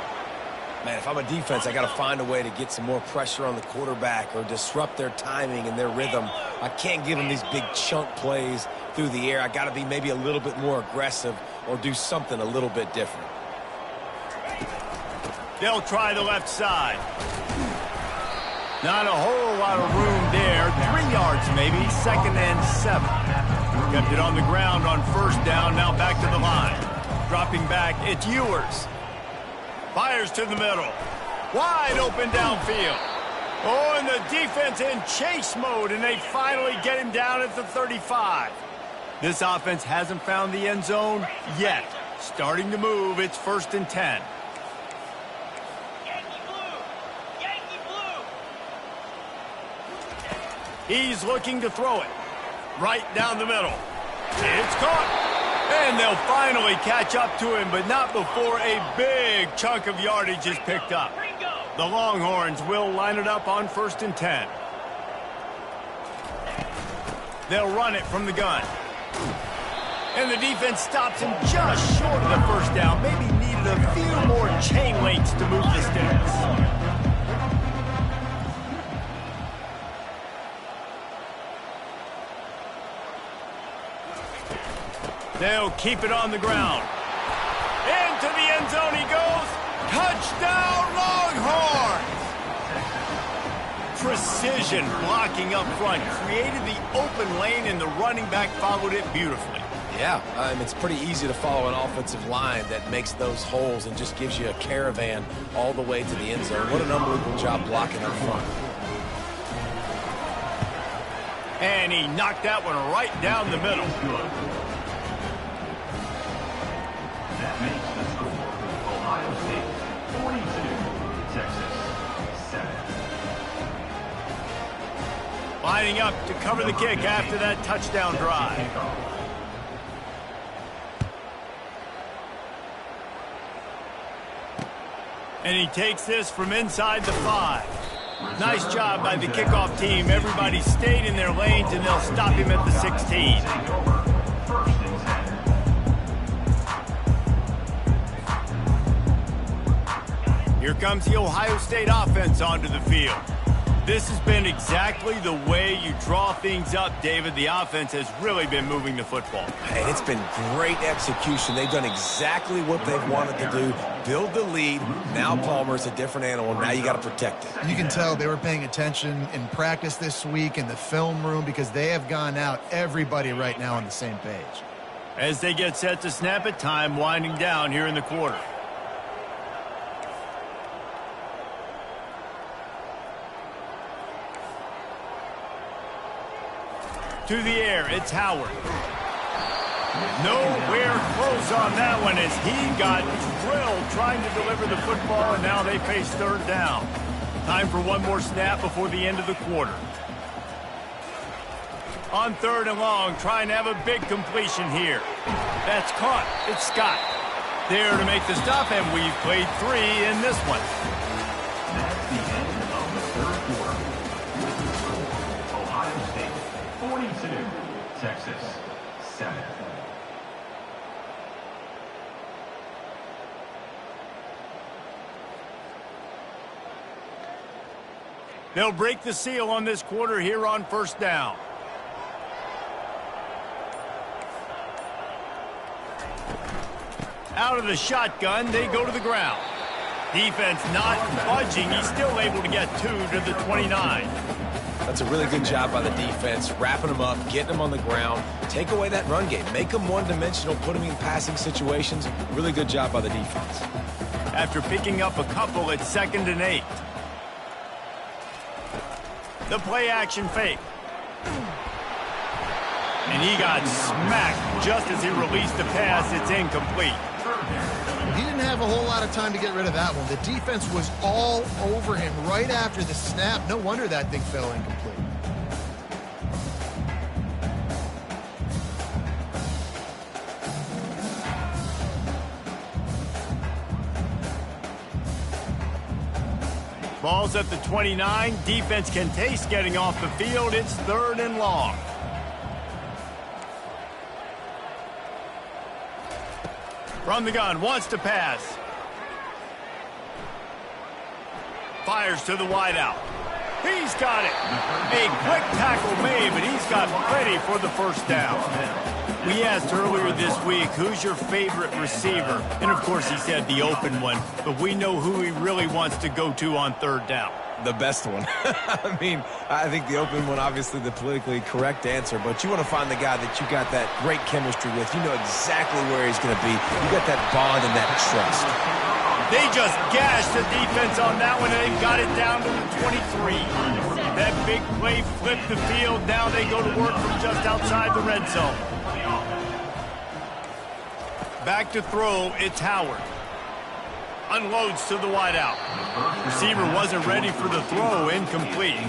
Man, if I'm a defense, I got to find a way to get some more pressure on the quarterback or disrupt their timing and their rhythm. I can't give them these big chunk plays through the air. I got to be maybe a little bit more aggressive or do something a little bit different. They'll try the left side. Not a whole lot of room there. 3 yards maybe, 2nd and 7. Kept it on the ground on 1st down, now back to the line. Dropping back, it's Ewers. Fires to the middle. Wide open downfield. Oh, and the defense in chase mode, and they finally get him down at the 35. This offense hasn't found the end zone yet. Starting to move, it's 1st and 10. He's looking to throw it. Right down the middle. It's caught. And they'll finally catch up to him, but not before a big chunk of yardage is picked up. The Longhorns will line it up on 1st and 10. They'll run it from the gun. And the defense stops him just short of the 1st down. Maybe needed a few more chain links to move the sticks. They'll keep it on the ground. Into the end zone he goes. Touchdown, Longhorns! precision blocking up front, created the open lane, and the running back followed it beautifully. Yeah, it's pretty easy to follow an offensive line that makes those holes and just gives you a caravan all the way to the end zone. What an unbelievable job blocking up front. And he knocked that one right down the middle. That makes the score Ohio State 42, Texas 7. Lining up to cover the kick after that touchdown drive. And he takes this from inside the 5. Nice job by the kickoff team. Everybody stayed in their lanes, and they'll stop him at the 16. Here comes the Ohio State offense onto the field. This has been exactly the way you draw things up, David. The offense has really been moving the football. Hey, it's been great execution. They've done exactly what they've wanted to do. Build the lead. Now Palmer's a different animal. Now you got to protect it. You can tell they were paying attention in practice this week in the film room because they have gone out, everybody right now on the same page. As they get set to snap it, time winding down here in the quarter. To the air, it's Howard. Nowhere close on that one as he got drilled trying to deliver the football, and now they face third down. Time for one more snap before the end of the quarter. On third and long, trying to have a big completion here. That's caught. It's Scott. There to make the stop, and we've played 3 in this one. That's the end of the third quarter. With the score, Ohio State 42, Texas 7. They'll break the seal on this quarter here on first down. Out of the shotgun, they go to the ground. Defense not budging. He's still able to get 2 to the 29. That's a really good job by the defense, wrapping them up, getting them on the ground. Take away that run game. Make them one-dimensional, put them in passing situations. Really good job by the defense. After picking up a couple, it's 2nd and 8. The play-action fake. And he got smacked just as he released the pass. It's incomplete. He didn't have a whole lot of time to get rid of that one. The defense was all over him right after the snap. No wonder that thing fell incomplete. Ball's at the 29. Defense can taste getting off the field. It's 3rd and long. From the gun, wants to pass. Fires to the wideout. He's got it. A quick tackle made, but he's got plenty for the first down. We asked earlier this week, who's your favorite receiver? And, of course, he said the open one. But we know who he really wants to go to on third down. The best one. I mean, I think the open one, obviously the politically correct answer, but you want to find the guy that you got that great chemistry with. You know exactly where he's going to be. You got that bond and that trust. They just gashed the defense on that one, and they got it down to the 23. That big play flipped the field. Now they go to work from just outside the red zone. Back to throw, it's Howard. Unloads to the wideout. Receiver wasn't ready for the throw, incomplete.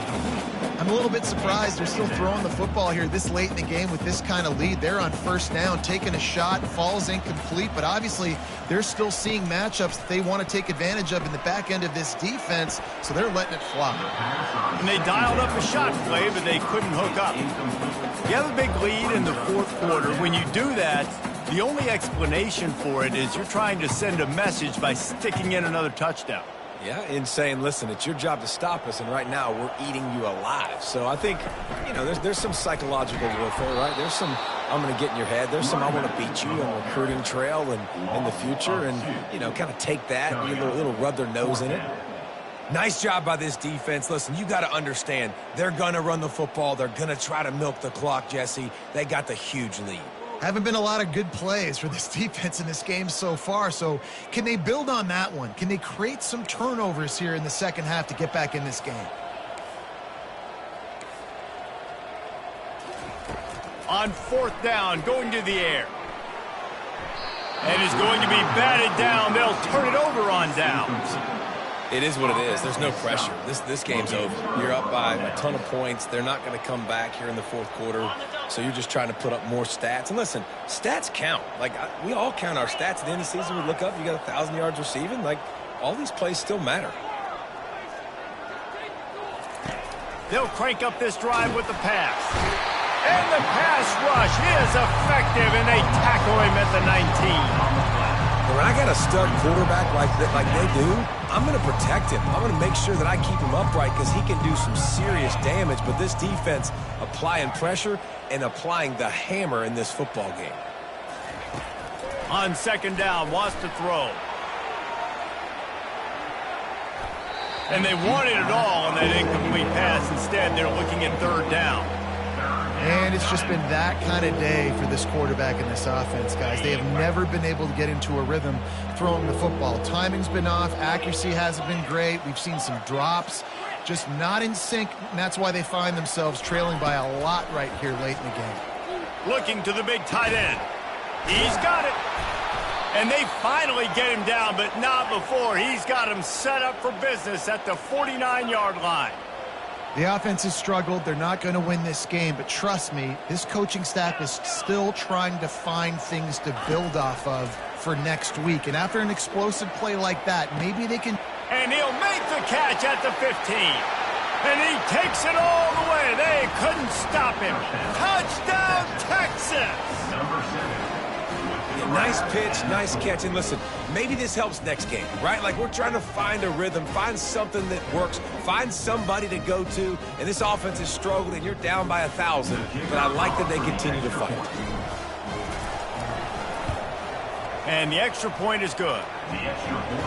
I'm a little bit surprised they're still throwing the football here this late in the game with this kind of lead. They're on first down, taking a shot, falls incomplete, but obviously they're still seeing matchups that they want to take advantage of in the back end of this defense, so they're letting it fly. And they dialed up a shot play, but they couldn't hook up. You have a big lead in the fourth quarter. When you do that, the only explanation for it is you're trying to send a message by sticking in another touchdown. Yeah, and saying, listen, it's your job to stop us, and right now we're eating you alive. So I think, you know, there's some psychological warfare, right? There's some, I'm going to get in your head. There's some, I want to beat you on the recruiting trail and in the future, and, you know, kind of take that, and a little rub their nose in it. Nice job by this defense. Listen, you got to understand, they're going to run the football. They're going to try to milk the clock, Jesse. They got the huge lead. Haven't been a lot of good plays for this defense in this game so far, so can they build on that one? Can they create some turnovers here in the second half to get back in this game? On fourth down, going to the air. And is going to be batted down. They'll turn it over on downs. It is what it is. There's no pressure. This game's over. You're up by a ton of points. They're not going to come back here in the fourth quarter, so you're just trying to put up more stats. And listen, stats count. Like, we all count our stats. At the end of the season, we look up, you got 1,000 yards receiving. Like, all these plays still matter. They'll crank up this drive with the pass. And the pass rush is effective, and they tackle him at the 19. When I got a stud quarterback like they do, I'm going to protect him. I'm going to make sure that I keep him upright because he can do some serious damage. But this defense applying pressure and applying the hammer in this football game. On second down, wants to throw. And they wanted it all on that incomplete pass. Instead, they're looking at third down. And it's just been that kind of day for this quarterback and this offense, guys. They have never been able to get into a rhythm throwing the football. Timing's been off. Accuracy hasn't been great. We've seen some drops. Just not in sync, and that's why they find themselves trailing by a lot right here late in the game. Looking to the big tight end. He's got it. And they finally get him down, but not before. He's got him set up for business at the 49-yard line. The offense has struggled. They're not going to win this game, but trust me, this coaching staff is still trying to find things to build off of for next week. And after an explosive play like that, maybe they can... And he'll make the catch at the 15. And he takes it all the way. They couldn't stop him. Touchdown, Texas! Number 7. Nice pitch, nice catch. And listen, maybe this helps next game, right? Like, we're trying to find a rhythm, find something that works, find somebody to go to. And this offense has struggled, and you're down by 1,000. But I like that they continue to fight. And the extra point is good.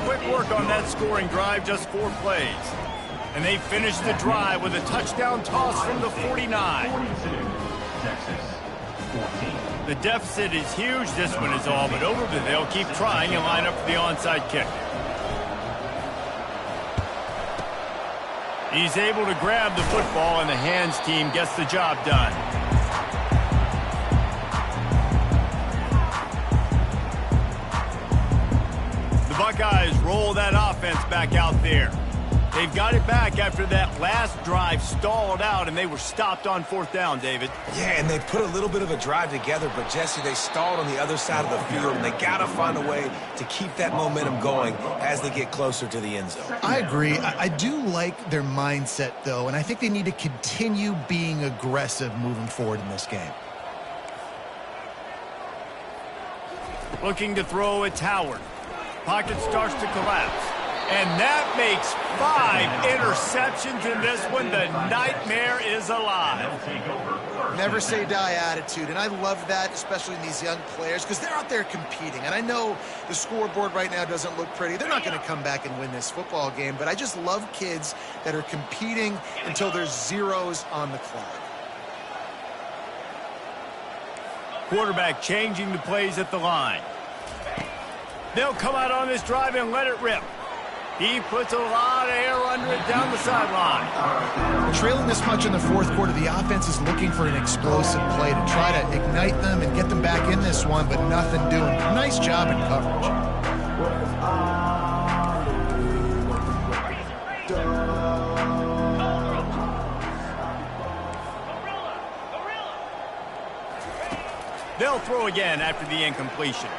Quick work on that scoring drive, just 4 plays. And they finish the drive with a touchdown toss from the 49. 42, Texas, 14. The deficit is huge. This one is all but over, but they'll keep trying and line up for the onside kick. He's able to grab the football, and the hands team gets the job done. The Buckeyes roll that offense back out there. They've got it back after that last drive stalled out, and they were stopped on fourth down, David. Yeah, and they put a little bit of a drive together, but, Jesse, they stalled on the other side of the field, and they got to find a way to keep that momentum going as they get closer to the end zone. I agree. I do like their mindset, though, and I think they need to continue being aggressive moving forward in this game. Looking to throw, it's Howard. Pocket starts to collapse. And that makes 5 interceptions in this one. The nightmare is alive. Never say die attitude, and I love that, especially in these young players, because they're out there competing. And I know the scoreboard right now doesn't look pretty. They're not going to come back and win this football game, but I just love kids that are competing until there's zeros on the clock. Quarterback changing the plays at the line. They'll come out on this drive and let it rip. He puts a lot of air under it down the sideline. Trailing this much in the fourth quarter, the offense is looking for an explosive play to try to ignite them and get them back in this one, but nothing doing. Nice job in coverage. They'll throw again after the incompletion.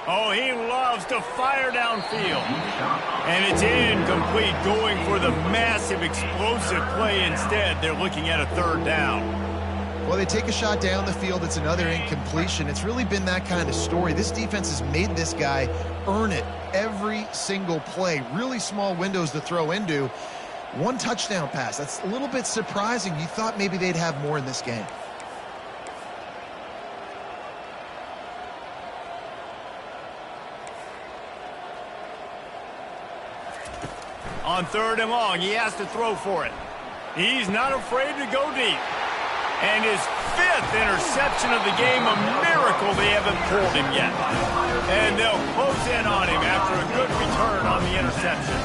Oh, he loves to fire downfield. And it's incomplete, going for the massive explosive play instead. They're looking at a third down. Well, they take a shot down the field. It's another incompletion. It's really been that kind of story. This defense has made this guy earn it every single play. Really small windows to throw into. 1 touchdown pass. That's a little bit surprising. You thought maybe they'd have more in this game. On 3rd and long, he has to throw for it. He's not afraid to go deep. And his 5th interception of the game, a miracle they haven't pulled him yet. And they'll close in on him after a good return on the interception.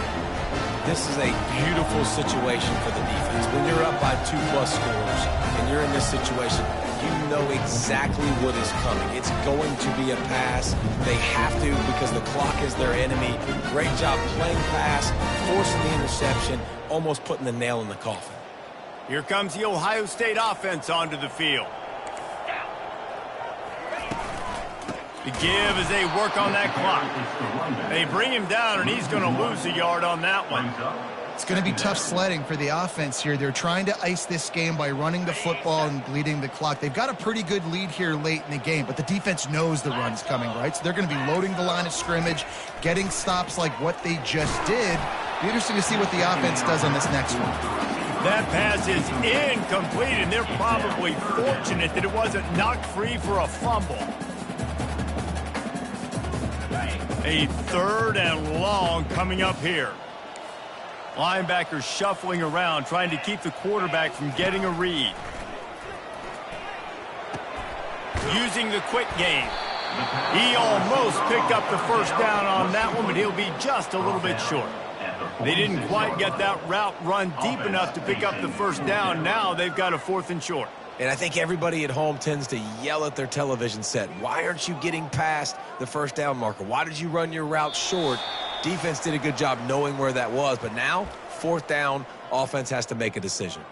This is a beautiful situation for the defense. When you're up by 2+ scores and you're in this situation, you know exactly what is coming. It's going to be a pass. They have to because the clock is their enemy. Great job playing pass, forcing the interception, almost putting the nail in the coffin. Here comes the Ohio State offense onto the field. The give as they work on that clock. They bring him down, and he's going to lose a yard on that one. It's going to be tough sledding for the offense here. They're trying to ice this game by running the football and bleeding the clock. They've got a pretty good lead here late in the game, but the defense knows the run's coming, right? So they're going to be loading the line of scrimmage, getting stops like what they just did. Be interesting to see what the offense does on this next one. That pass is incomplete, and they're probably fortunate that it wasn't knocked free for a fumble. A 3rd and long coming up here. Linebackers shuffling around, trying to keep the quarterback from getting a read. Using the quick game. He almost picked up the 1st down on that one, but he'll be just a little bit short. They didn't quite get that route run deep enough to pick up the 1st down. Now they've got a 4th and short. And I think everybody at home tends to yell at their television set. Why aren't you getting past the 1st down marker? Why did you run your route short? Defense did a good job knowing where that was. But now, 4th down, offense has to make a decision.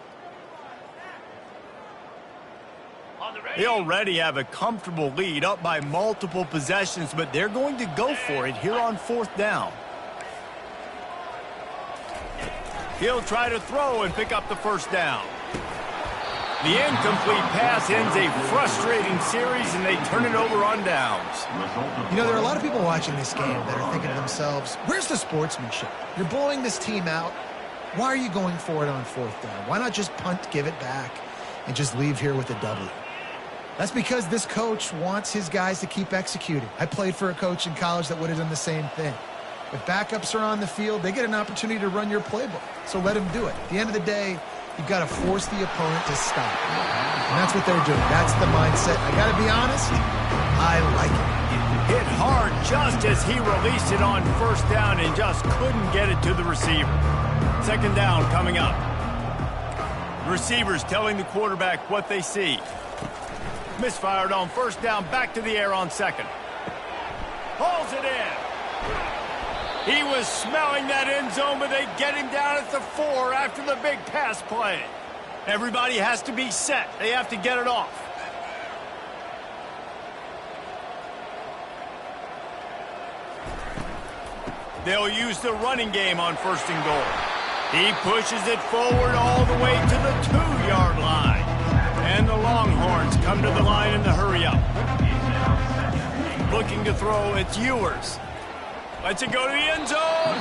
They already have a comfortable lead up by multiple possessions, but they're going to go for it here on 4th down. He'll try to throw and pick up the 1st down. The incomplete pass ends a frustrating series, and they turn it over on downs. You know, there are a lot of people watching this game that are thinking to themselves, where's the sportsmanship? You're blowing this team out. Why are you going for it on 4th down? Why not just punt, give it back, and just leave here with a W? That's because this coach wants his guys to keep executing. I played for a coach in college that would have done the same thing. If backups are on the field, they get an opportunity to run your playbook. So let them do it. At the end of the day, you've got to force the opponent to stop. And that's what they're doing. That's the mindset. I got to be honest, I like it. Hit hard just as he released it on 1st down and just couldn't get it to the receiver. 2nd down coming up. Receivers telling the quarterback what they see. Misfired on 1st down, back to the air on 2nd. Hauls it in. He was smelling that end zone, but they get him down at the 4 after the big pass play. Everybody has to be set. They have to get it off. They'll use the running game on 1st and goal. He pushes it forward all the way to the 2-yard line. And the Longhorns come to the line in the hurry-up. Looking to throw, it's Ewers. Lets it go to the end zone.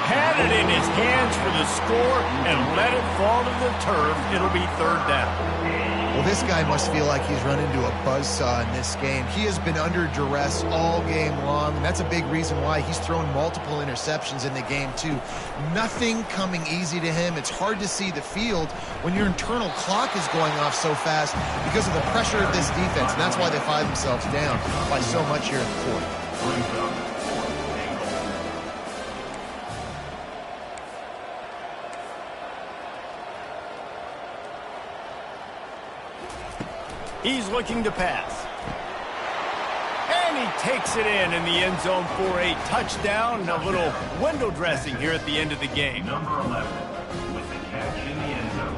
Had it in his hands for the score and let it fall to the turf. It'll be 3rd down. Well, this guy must feel like he's run into a buzzsaw in this game. He has been under duress all game long, and that's a big reason why he's thrown multiple interceptions in the game, too. Nothing coming easy to him. It's hard to see the field when your internal clock is going off so fast because of the pressure of this defense, and that's why they find themselves down by so much here in the 4th. He's looking to pass. And he takes it in the end zone for a touchdown and a little window dressing here at the end of the game. Number 11 with the catch in the end zone.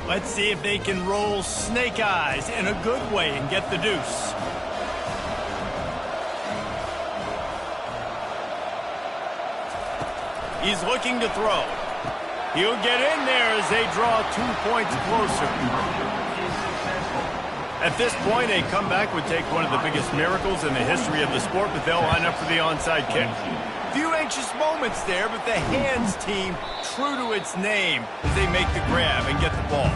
Let's see if they can roll snake eyes in a good way and get the deuce. He's looking to throw. He'll get in there as they draw 2 points closer. At this point, a comeback would take one of the biggest miracles in the history of the sport, but they'll line up for the onside kick. Few anxious moments there, but the hands team true to its name as they make the grab and get the ball.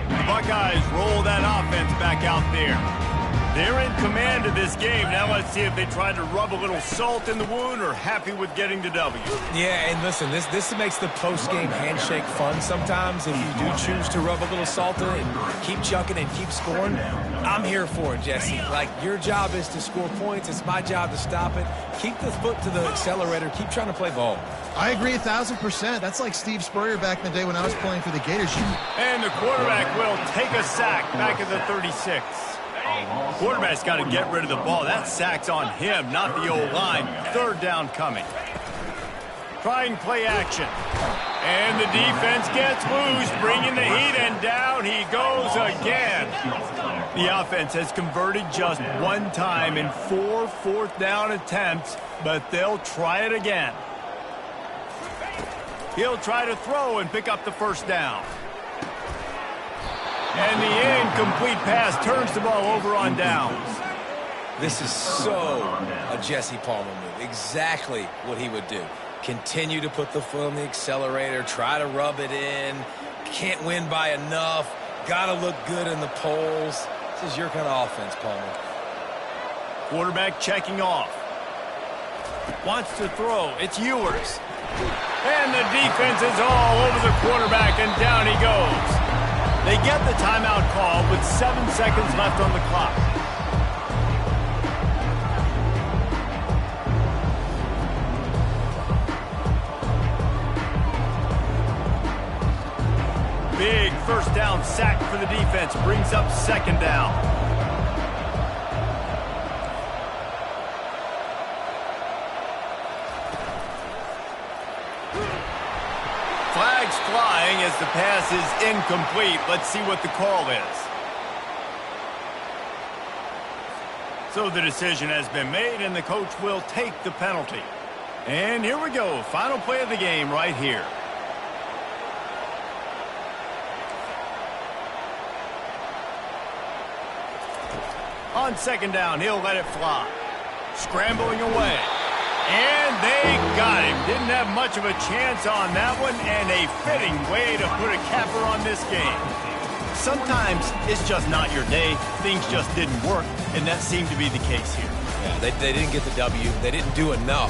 The guys roll that offense back out there. They're in command of this game. Now let's see if they try to rub a little salt in the wound or happy with getting the W. Yeah, and listen, this makes the post-game handshake fun sometimes. If you do choose to rub a little salt in it and keep chucking and keep scoring, I'm here for it, Jesse. Like, your job is to score points. It's my job to stop it. Keep the foot to the accelerator. Keep trying to play ball. I agree 1,000%. That's like Steve Spurrier back in the day when I was playing for the Gators. And the quarterback will take a sack back at the 36. Quarterback's got to get rid of the ball. That sack's on him, not the O-line. Third down coming. Trying play action. And the defense gets loose, bringing the heat, and down he goes again. The offense has converted just one time in 4 fourth-down attempts, but they'll try it again. He'll try to throw and pick up the first down. And the incomplete pass turns the ball over on downs. This is so a Jesse Palmer move. Exactly what he would do. Continue to put the foot on the accelerator, try to rub it in. Can't win by enough. Got to look good in the polls. This is your kind of offense, Palmer. Quarterback checking off. Wants to throw. It's Ewers. And the defense is all over the quarterback, and down he goes. They get the timeout call with 7 seconds left on the clock. Big first down sack for the defense. Brings up second down. Flags flying as the pass is incomplete. Let's see what the call is. So the decision has been made, and the coach will take the penalty. And here we go. Final play of the game right here. On second down, he'll let it fly. Scrambling away. And they got him. Didn't have much of a chance on that one, and a fitting way to put a capper on this game. Sometimes it's just not your day. Things just didn't work, and that seemed to be the case here. Yeah, they didn't get the W. They didn't do enough.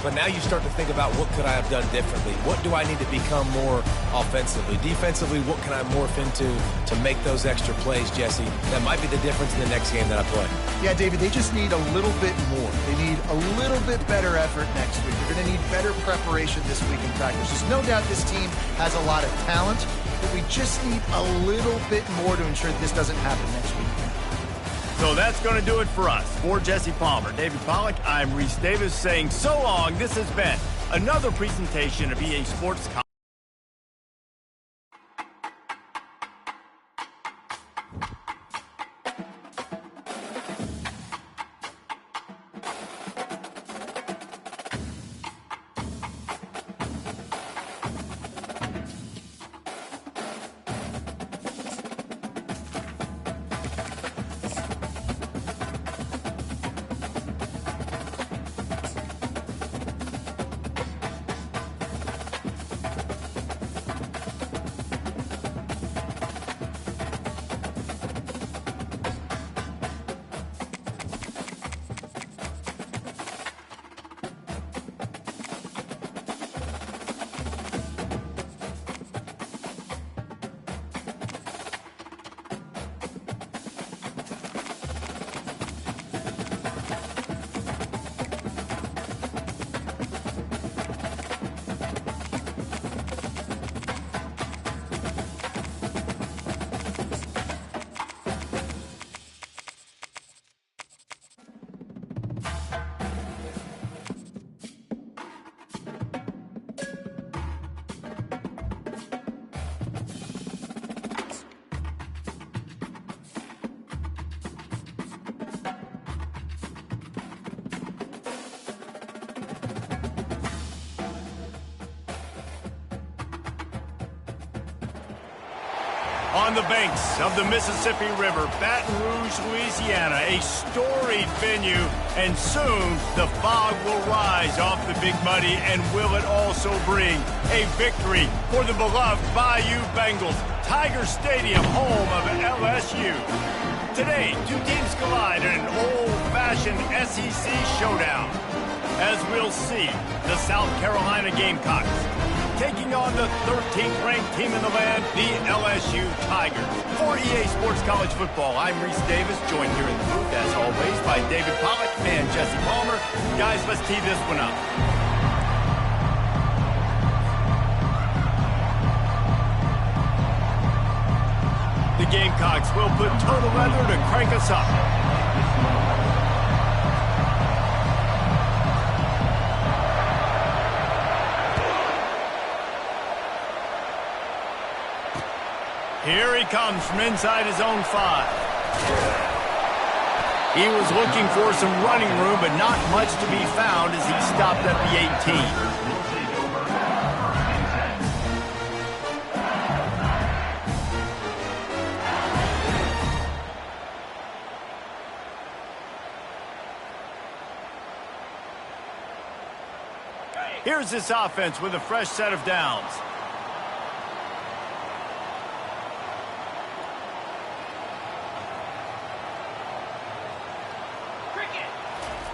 But now you start to think about, what could I have done differently? What do I need to become more offensively? Defensively, what can I morph into to make those extra plays, Jesse? That might be the difference in the next game that I play. Yeah, David, they just need a little bit more. They need a little bit better effort next week. They're going to need better preparation this week in practice. There's no doubt this team has a lot of talent, but we just need a little bit more to ensure that this doesn't happen next week. So that's going to do it for us. For Jesse Palmer, David Pollack, I'm Reese Davis saying so long. This has been another presentation of EA Sports. On the banks of the Mississippi River, Baton Rouge, Louisiana, a storied venue, and soon the fog will rise off the Big Muddy, and will it also bring a victory for the beloved Bayou Bengals, Tiger Stadium, home of LSU. Today, two teams collide in an old-fashioned SEC showdown, as we'll see the South Carolina Gamecocks taking on the 13th ranked team in the land, the LSU Tigers. For EA Sports College Football, I'm Reese Davis, joined here in the booth, as always, by David Pollack and Jesse Palmer. Guys, let's tee this one up. The Gamecocks will put total leather to crank us up. Here he comes from inside his own 5. He was looking for some running room, but not much to be found as he stopped at the 18. Here's this offense with a fresh set of downs.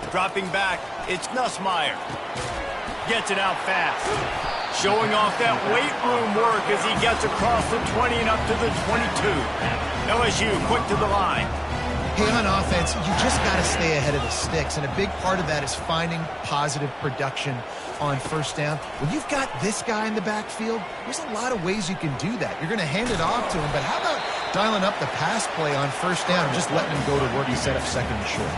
Dropping back, it's Nussmeier. Gets it out fast. Showing off that weight room work as he gets across the 20 and up to the 22. LSU quick to the line. Hey, on offense, you just got to stay ahead of the sticks, and a big part of that is finding positive production on first down. When you've got this guy in the backfield, there's a lot of ways you can do that. You're going to hand it off to him, but how about dialing up the pass play on first down and just letting him go to work instead of second and short?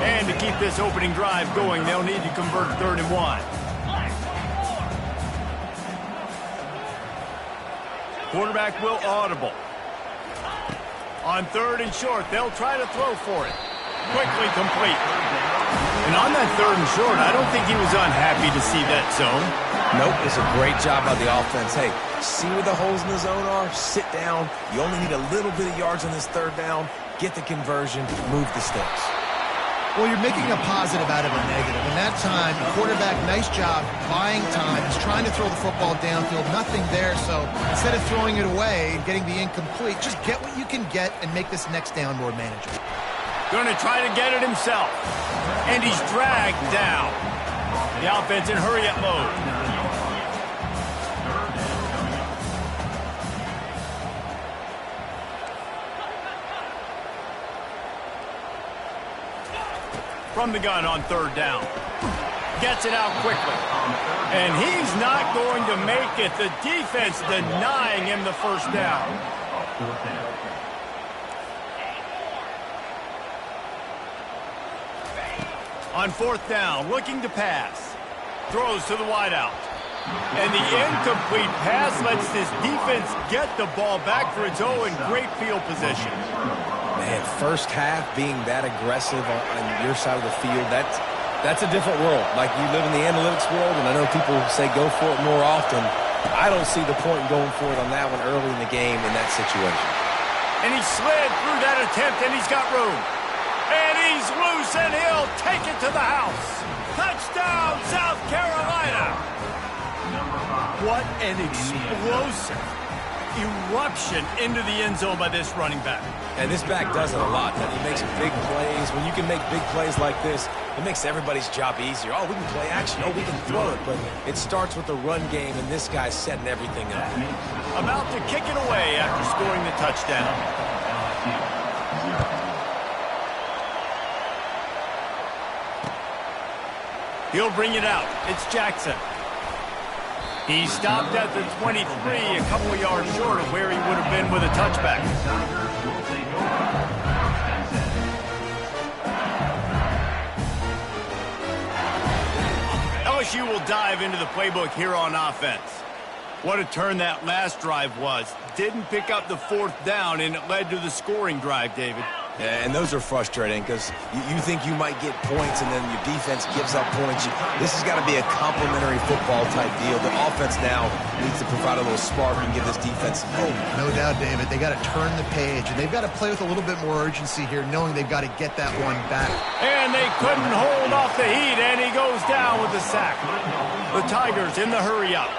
And to keep this opening drive going, they'll need to convert 3rd and 1. Quarterback will audible. On 3rd and short, they'll try to throw for it. Quickly complete. And on that 3rd and short, I don't think he was unhappy to see that zone. Nope, it's a great job by the offense. Hey, see where the holes in the zone are? Sit down. You only need a little bit of yards on this 3rd down. Get the conversion. Move the sticks. Well, you're making a positive out of a negative. And that time, the quarterback, nice job, buying time. He's trying to throw the football downfield. Nothing there, so instead of throwing it away and getting the incomplete, just get what you can get and make this next down more manageable. Going to try to get it himself. And he's dragged down. The offense in hurry-up mode. From the gun on 3rd down. Gets it out quickly. And he's not going to make it. The defense denying him the first down. On 4th down, looking to pass. Throws to the wideout. And the incomplete pass lets this defense get the ball back for its own great field position. Man, first half being that aggressive on your side of the field, that's a different world. Like, you live in the analytics world, and I know people say go for it more often. I don't see the point in going for it on that one early in the game in that situation. And he slid through that attempt, and he's got room. And he's loose, and he'll take it to the house. Touchdown, South Carolina. What an explosive eruption into the end zone by this running back. And this back does it a lot. He makes big plays. When you can make big plays like this, it makes everybody's job easier. Oh, we can play action. Oh, we can throw it. But it starts with the run game, and this guy's setting everything up. About to kick it away after scoring the touchdown. He'll bring it out. It's Jackson. He stopped at the 23, a couple of yards short of where he would have been with a touchback. LSU will dive into the playbook here on offense. What a turn that last drive was. Didn't pick up the 4th down, and it led to the scoring drive, David. And those are frustrating because you think you might get points and then your defense gives up points. This has got to be a complementary football type deal. The offense now needs to provide a little spark and give this defense some hope. No doubt, David. They got to turn the page, and they've got to play with a little bit more urgency here, knowing they've got to get that one back. And they couldn't hold off the heat, and he goes down with the sack. The Tigers in the hurry up.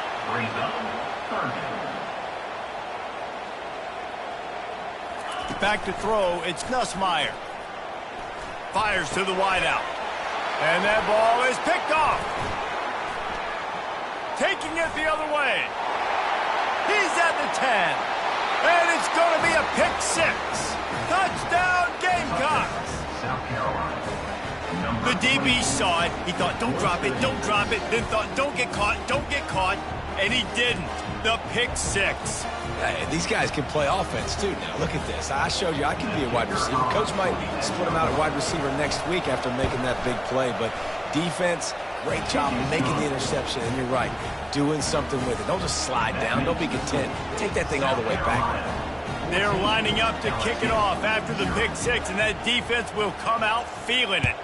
Back to throw, it's Nussmeier. Fires to the wideout. And that ball is picked off. Taking it the other way. He's at the 10. And it's going to be a pick 6. Touchdown, Gamecocks. South Carolina. The DB saw it. He thought, don't drop it, don't drop it. Then thought, don't get caught, don't get caught. And he didn't. The pick 6. Hey, these guys can play offense, too. Now, look at this. I showed you I can be a wide receiver. Coach might split him out at wide receiver next week after making that big play. But defense, great job making the interception. And you're right, doing something with it. Don't just slide down. Don't be content. Take that thing all the way back. They're lining up to kick it off after the pick 6, and that defense will come out feeling it.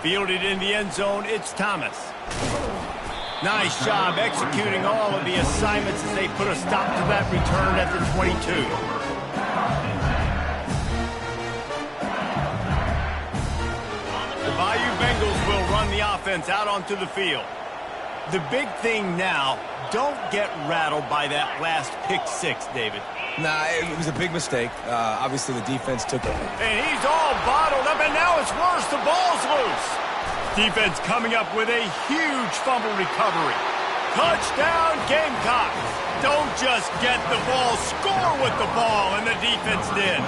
Fielded in the end zone, it's Thomas. Nice job executing all of the assignments as they put a stop to that return at the 22. The Bayou Bengals will run the offense out onto the field. The big thing now, don't get rattled by that last pick 6, David. Nah, it was a big mistake. Obviously, the defense took it. And he's all bottled up, and now it's worse. The ball's loose. Defense coming up with a huge fumble recovery. Touchdown, Gamecocks. Don't just get the ball, score with the ball, and the defense did.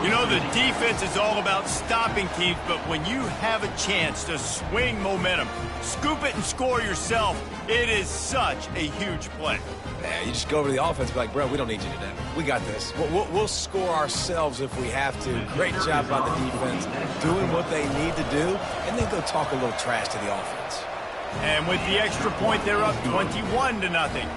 You know, the defense is all about stopping teams, but when you have a chance to swing momentum, scoop it and score yourself, it is such a huge play. Yeah, you just go over to the offense and be like, bro, we don't need you today. We got this. We'll score ourselves if we have to. Great job by the defense, doing what they need to do, and then go talk a little trash to the offense. And with the extra point, they're up 21-0.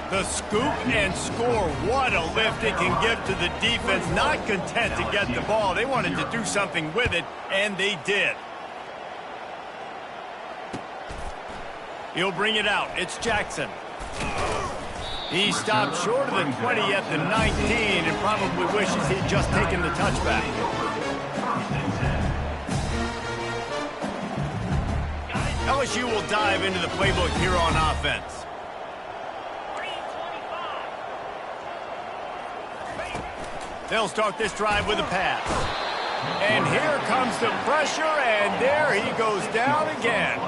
The scoop and score, what a lift it can give to the defense. Not content to get the ball. They wanted to do something with it, and they did. He'll bring it out. It's Jackson. He stopped short of the 20 at the 19 and probably wishes he'd just taken the touchback. LSU will dive into the playbook here on offense. They'll start this drive with a pass. And here comes the pressure, and there he goes down again.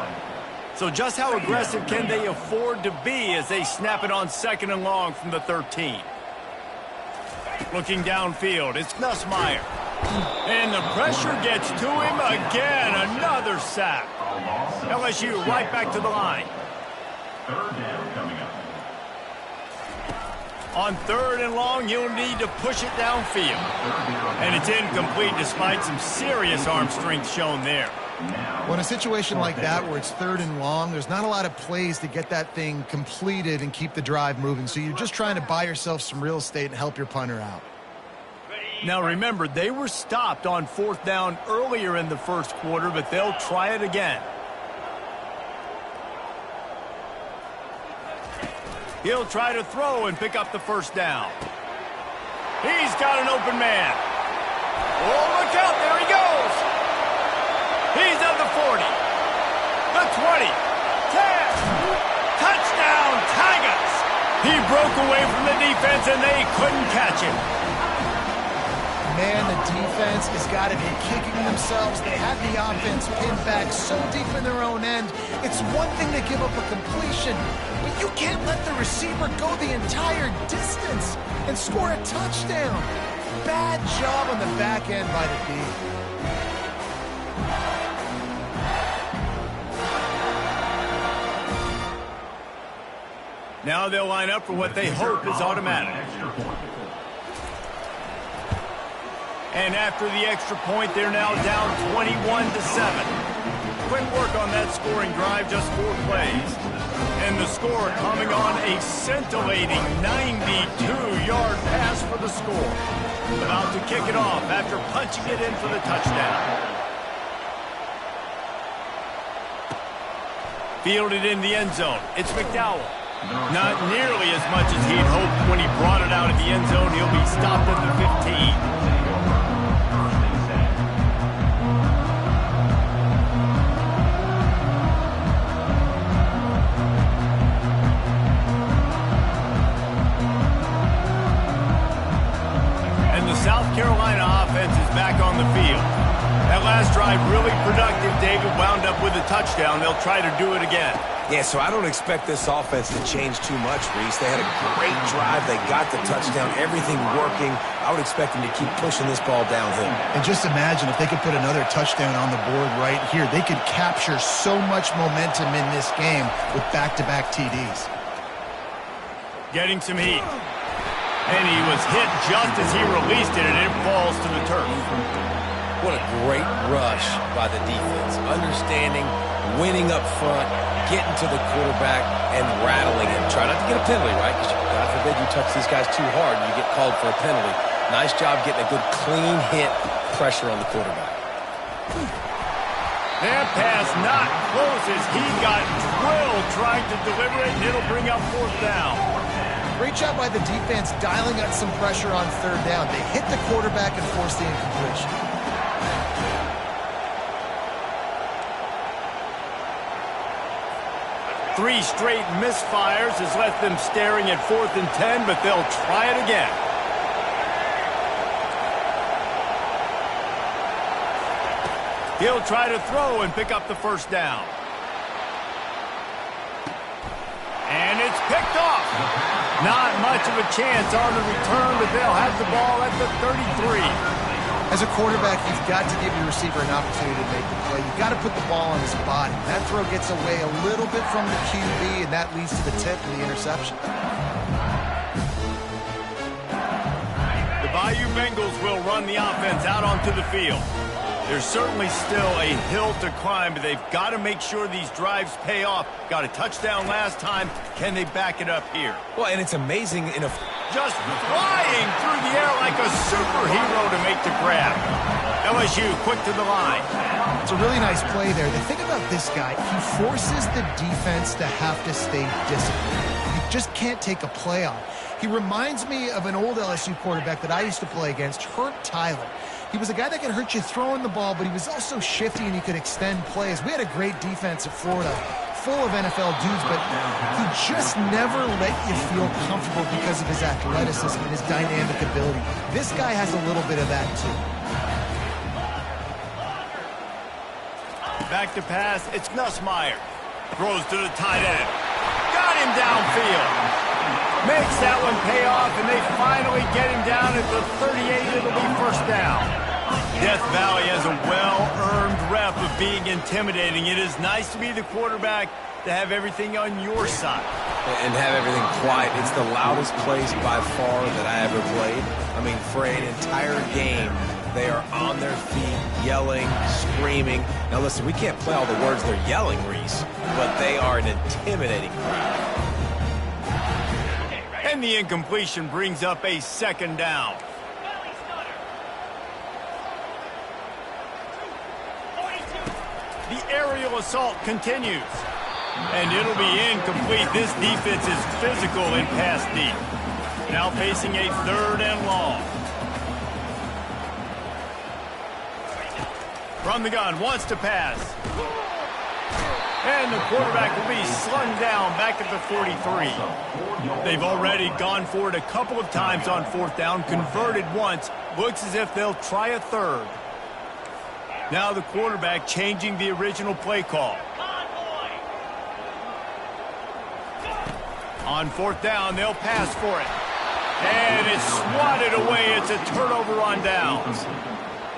So just how aggressive can they afford to be as they snap it on 2nd and long from the 13? Looking downfield, it's Nussmeier. And the pressure gets to him again. Another sack. LSU right back to the line. 3rd down coming up. On 3rd and long, you'll need to push it downfield. And it's incomplete despite some serious arm strength shown there. Well, in a situation like that where it's 3rd and long, there's not a lot of plays to get that thing completed and keep the drive moving. So you're just trying to buy yourself some real estate and help your punter out. Now remember, they were stopped on 4th down earlier in the first quarter, but they'll try it again. He'll try to throw and pick up the 1st down. He's got an open man. Oh, look out, there he goes. He's at the 40, the 20, 10, touchdown, Tigers. He broke away from the defense and they couldn't catch him. Man, the defense has got to be kicking themselves. They had the offense pinned back so deep in their own end. It's one thing to give up a completion, but you can't let the receiver go the entire distance and score a touchdown. Bad job on the back end by the D. Now they'll line up for what they hope is automatic. And after the extra point, they're now down 21-7. Quick work on that that scoring drive, just 4 plays. And the score coming on a scintillating 92-yard pass for the score. About to kick it off after punching it in for the touchdown. Fielded in the end zone. It's McDowell. Not nearly as much as he'd hoped when he brought it out of the end zone. He'll be stopped at the 15. South Carolina offense is back on the field. That last drive really productive. David wound up with a touchdown. They'll try to do it again. Yeah, so I don't expect this offense to change too much, Reese. They had a great drive. They got the touchdown. Everything working. I would expect them to keep pushing this ball downhill. And just imagine if they could put another touchdown on the board right here. They could capture so much momentum in this game with back-to-back TDs. Getting some heat. And he was hit just as he released it, and it falls to the turf. What a great rush by the defense. Understanding, winning up front, getting to the quarterback, and rattling him. Try not to get a penalty, right? Because God forbid you touch these guys too hard and you get called for a penalty. Nice job getting a good clean hit, pressure on the quarterback. That pass not close as he got drilled trying to deliver it, and it'll bring up 4th down. Great job by the defense dialing up some pressure on 3rd down. They hit the quarterback and forced the incompletion. Three straight misfires has left them staring at 4th and 10, but they'll try it again. He'll try to throw and pick up the 1st down. And it's picked off. Not much of a chance on the return, but they'll have the ball at the 33. As a quarterback, you've got to give your receiver an opportunity to make the play. You've got to put the ball on his body. That throw gets away a little bit from the QB, and that leads to the tip and the interception. The Bayou Bengals will run the offense out onto the field. There's certainly still a hill to climb, but they've got to make sure these drives pay off. Got a touchdown last time. Can they back it up here? Well, and it's amazing just flying through the air like a superhero to make the grab. LSU quick to the line. It's a really nice play there. The thing about this guy, he forces the defense to have to stay disciplined. You just can't take a play off. He reminds me of an old LSU quarterback that I used to play against, Herb Tyler. He was a guy that could hurt you throwing the ball, but he was also shifty and he could extend plays. We had a great defense at Florida, full of NFL dudes, but he just never let you feel comfortable because of his athleticism and his dynamic ability. This guy has a little bit of that too. Back to pass, it's Nussmeier. Throws to the tight end. Got him downfield. Makes that one pay off, and they finally get him down at the 38. It'll be 1st down. Death Valley has a well-earned rep of being intimidating. It is nice to be the quarterback, to have everything on your side. And have everything quiet. It's the loudest place by far that I ever played. I mean, for an entire game, they are on their feet, yelling, screaming. Now listen, we can't play all the words they're yelling, Reese, but they are an intimidating crowd. And the incompletion brings up a 2nd down. The aerial assault continues. And it'll be incomplete. This defense is physical in pass deep. Now facing a 3rd and long. From the gun, wants to pass. And the quarterback will be slung down back at the 43. They've already gone for it a couple of times on 4th down, converted once. Looks as if they'll try a 3rd. Now the quarterback changing the original play call. On 4th down, they'll pass for it. And it's swatted away. It's a turnover on downs.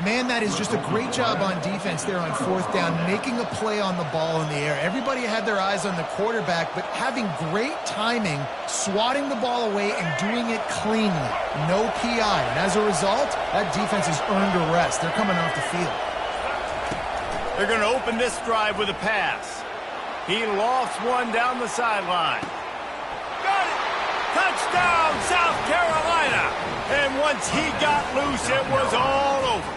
Man, that is just a great job on defense there on 4th down, making a play on the ball in the air. Everybody had their eyes on the quarterback, but having great timing, swatting the ball away and doing it cleanly. No PI. And as a result, that defense has earned a rest. They're coming off the field. They're going to open this drive with a pass. He lofts one down the sideline. Got it! Touchdown, South Carolina! And once he got loose, it was all over.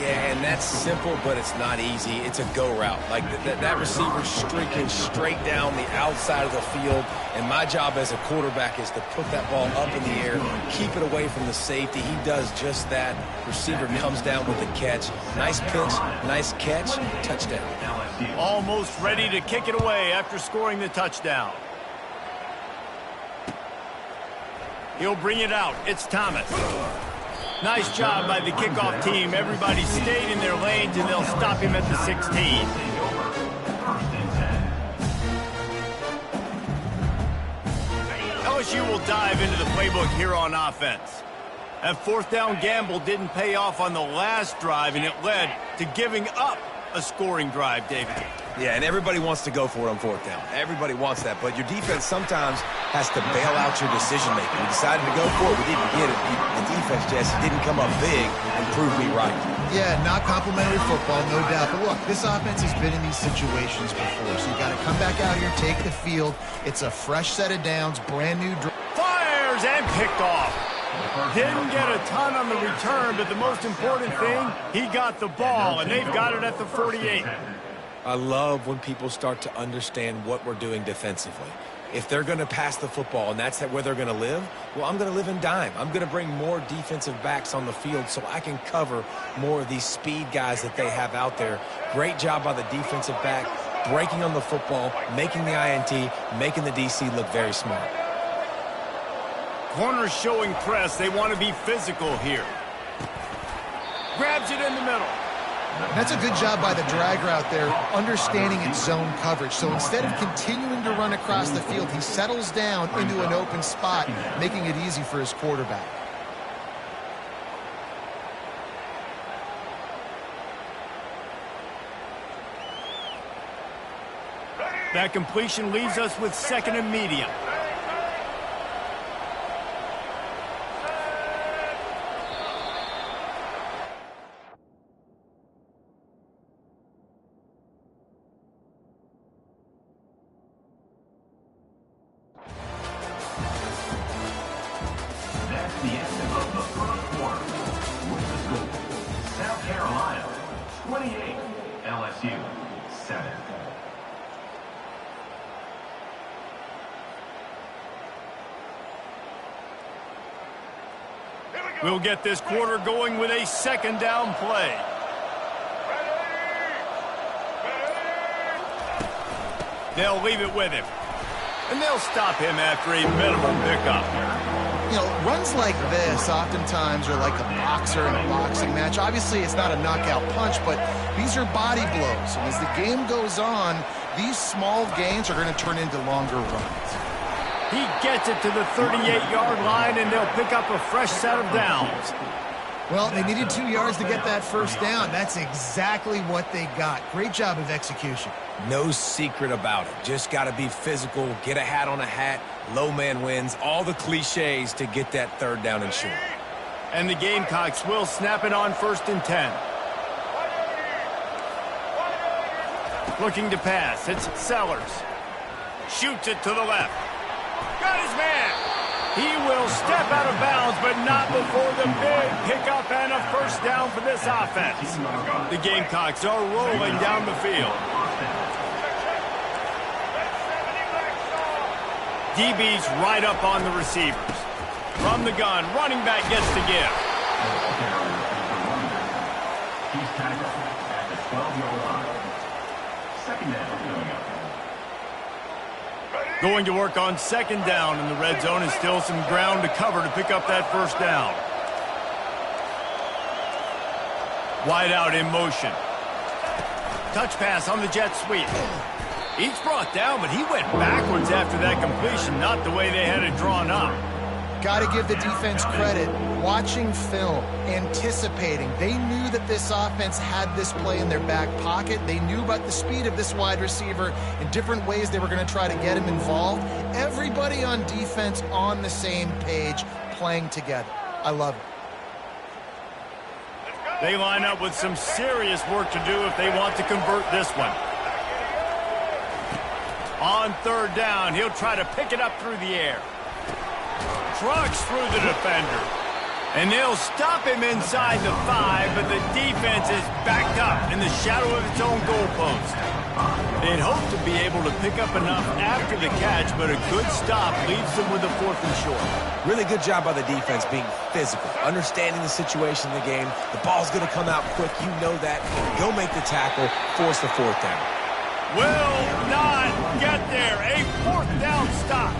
Yeah, and that's simple, but it's not easy. It's a go route. Like that receiver's streaking straight down the outside of the field, and my job as a quarterback is to put that ball up in the air, keep it away from the safety. He does just that. Receiver comes down with the catch. Nice pitch, nice catch, touchdown. Almost ready to kick it away after scoring the touchdown. He'll bring it out. It's Thomas. Nice job by the kickoff team. Everybody stayed in their lanes, and they'll stop him at the 16. LSU will dive into the playbook here on offense. That fourth down gamble didn't pay off on the last drive, and it led to giving up a scoring drive, David. Yeah, and everybody wants to go for it on fourth down. Everybody wants that, but your defense sometimes has to bail out your decision-making. We decided to go for it. We didn't get it. The defense, Jesse, didn't come up big and prove me right. Yeah, not complimentary football, no doubt. But look, this offense has been in these situations before, so you got to come back out here, take the field. It's a fresh set of downs, brand new. Fires and picked off. Didn't get a ton on the return, but the most important thing, he got the ball, and they've got it at the 48. I love when people start to understand what we're doing defensively. If they're going to pass the football and that's where they're going to live, well, I'm going to live in dime. I'm going to bring more defensive backs on the field so I can cover more of these speed guys that they have out there. Great job by the defensive back, breaking on the football, making the INT, making the DC look very smart. Corners showing press. They want to be physical here. Grabs it in the middle. That's a good job by the drag route there, understanding its zone coverage. So instead of continuing to run across the field, he settles down into an open spot, making it easy for his quarterback. That completion leaves us with second and medium. That's the end of the first quarter. With the score, South Carolina 28, LSU 7. We'll get this quarter going with a second down play. They'll leave it with him. And they'll stop him after a minimal pickup. You know, runs like this oftentimes are like a boxer in a boxing match. Obviously, it's not a knockout punch, but these are body blows. And as the game goes on, these small gains are going to turn into longer runs. He gets it to the 38-yard line, and they'll pick up a fresh set of downs. Well, they needed 2 yards to get that first down. That's exactly what they got. Great job of execution. No secret about it. Just got to be physical, get a hat on a hat, low man wins, all the cliches to get that third down and short. And the Gamecocks will snap it on 1st and 10. Looking to pass. It's Sellers. Shoots it to the left. Got his man. He will step out of bounds, but not before the big pickup and a first down for this offense. The Gamecocks are rolling down the field. DB's right up on the receivers. From the gun, running back gets the give. He's tackled at the 12-yard line. Second down coming up. Going to work on second down in the red zone, and still some ground to cover to pick up that first down. Wide out in motion. Touch pass on the jet sweep. Each brought down, but he went backwards after that completion, not the way they had it drawn up. Got to give the defense credit. Watching film, anticipating. They knew that this offense had this play in their back pocket. They knew about the speed of this wide receiver in different ways they were going to try to get him involved. Everybody on defense on the same page, playing together. I love it. They line up with some serious work to do if they want to convert this one. On third down, he'll try to pick it up through the air. Trucks through the defender. And they'll stop him inside the 5, but the defense is backed up in the shadow of its own goalpost. They'd hope to be able to pick up enough after the catch, but a good stop leaves them with a 4th and short. Really good job by the defense being physical, understanding the situation in the game. The ball's going to come out quick. You know that. Go make the tackle, force the 4th down. Will not get there. A 4th down stop.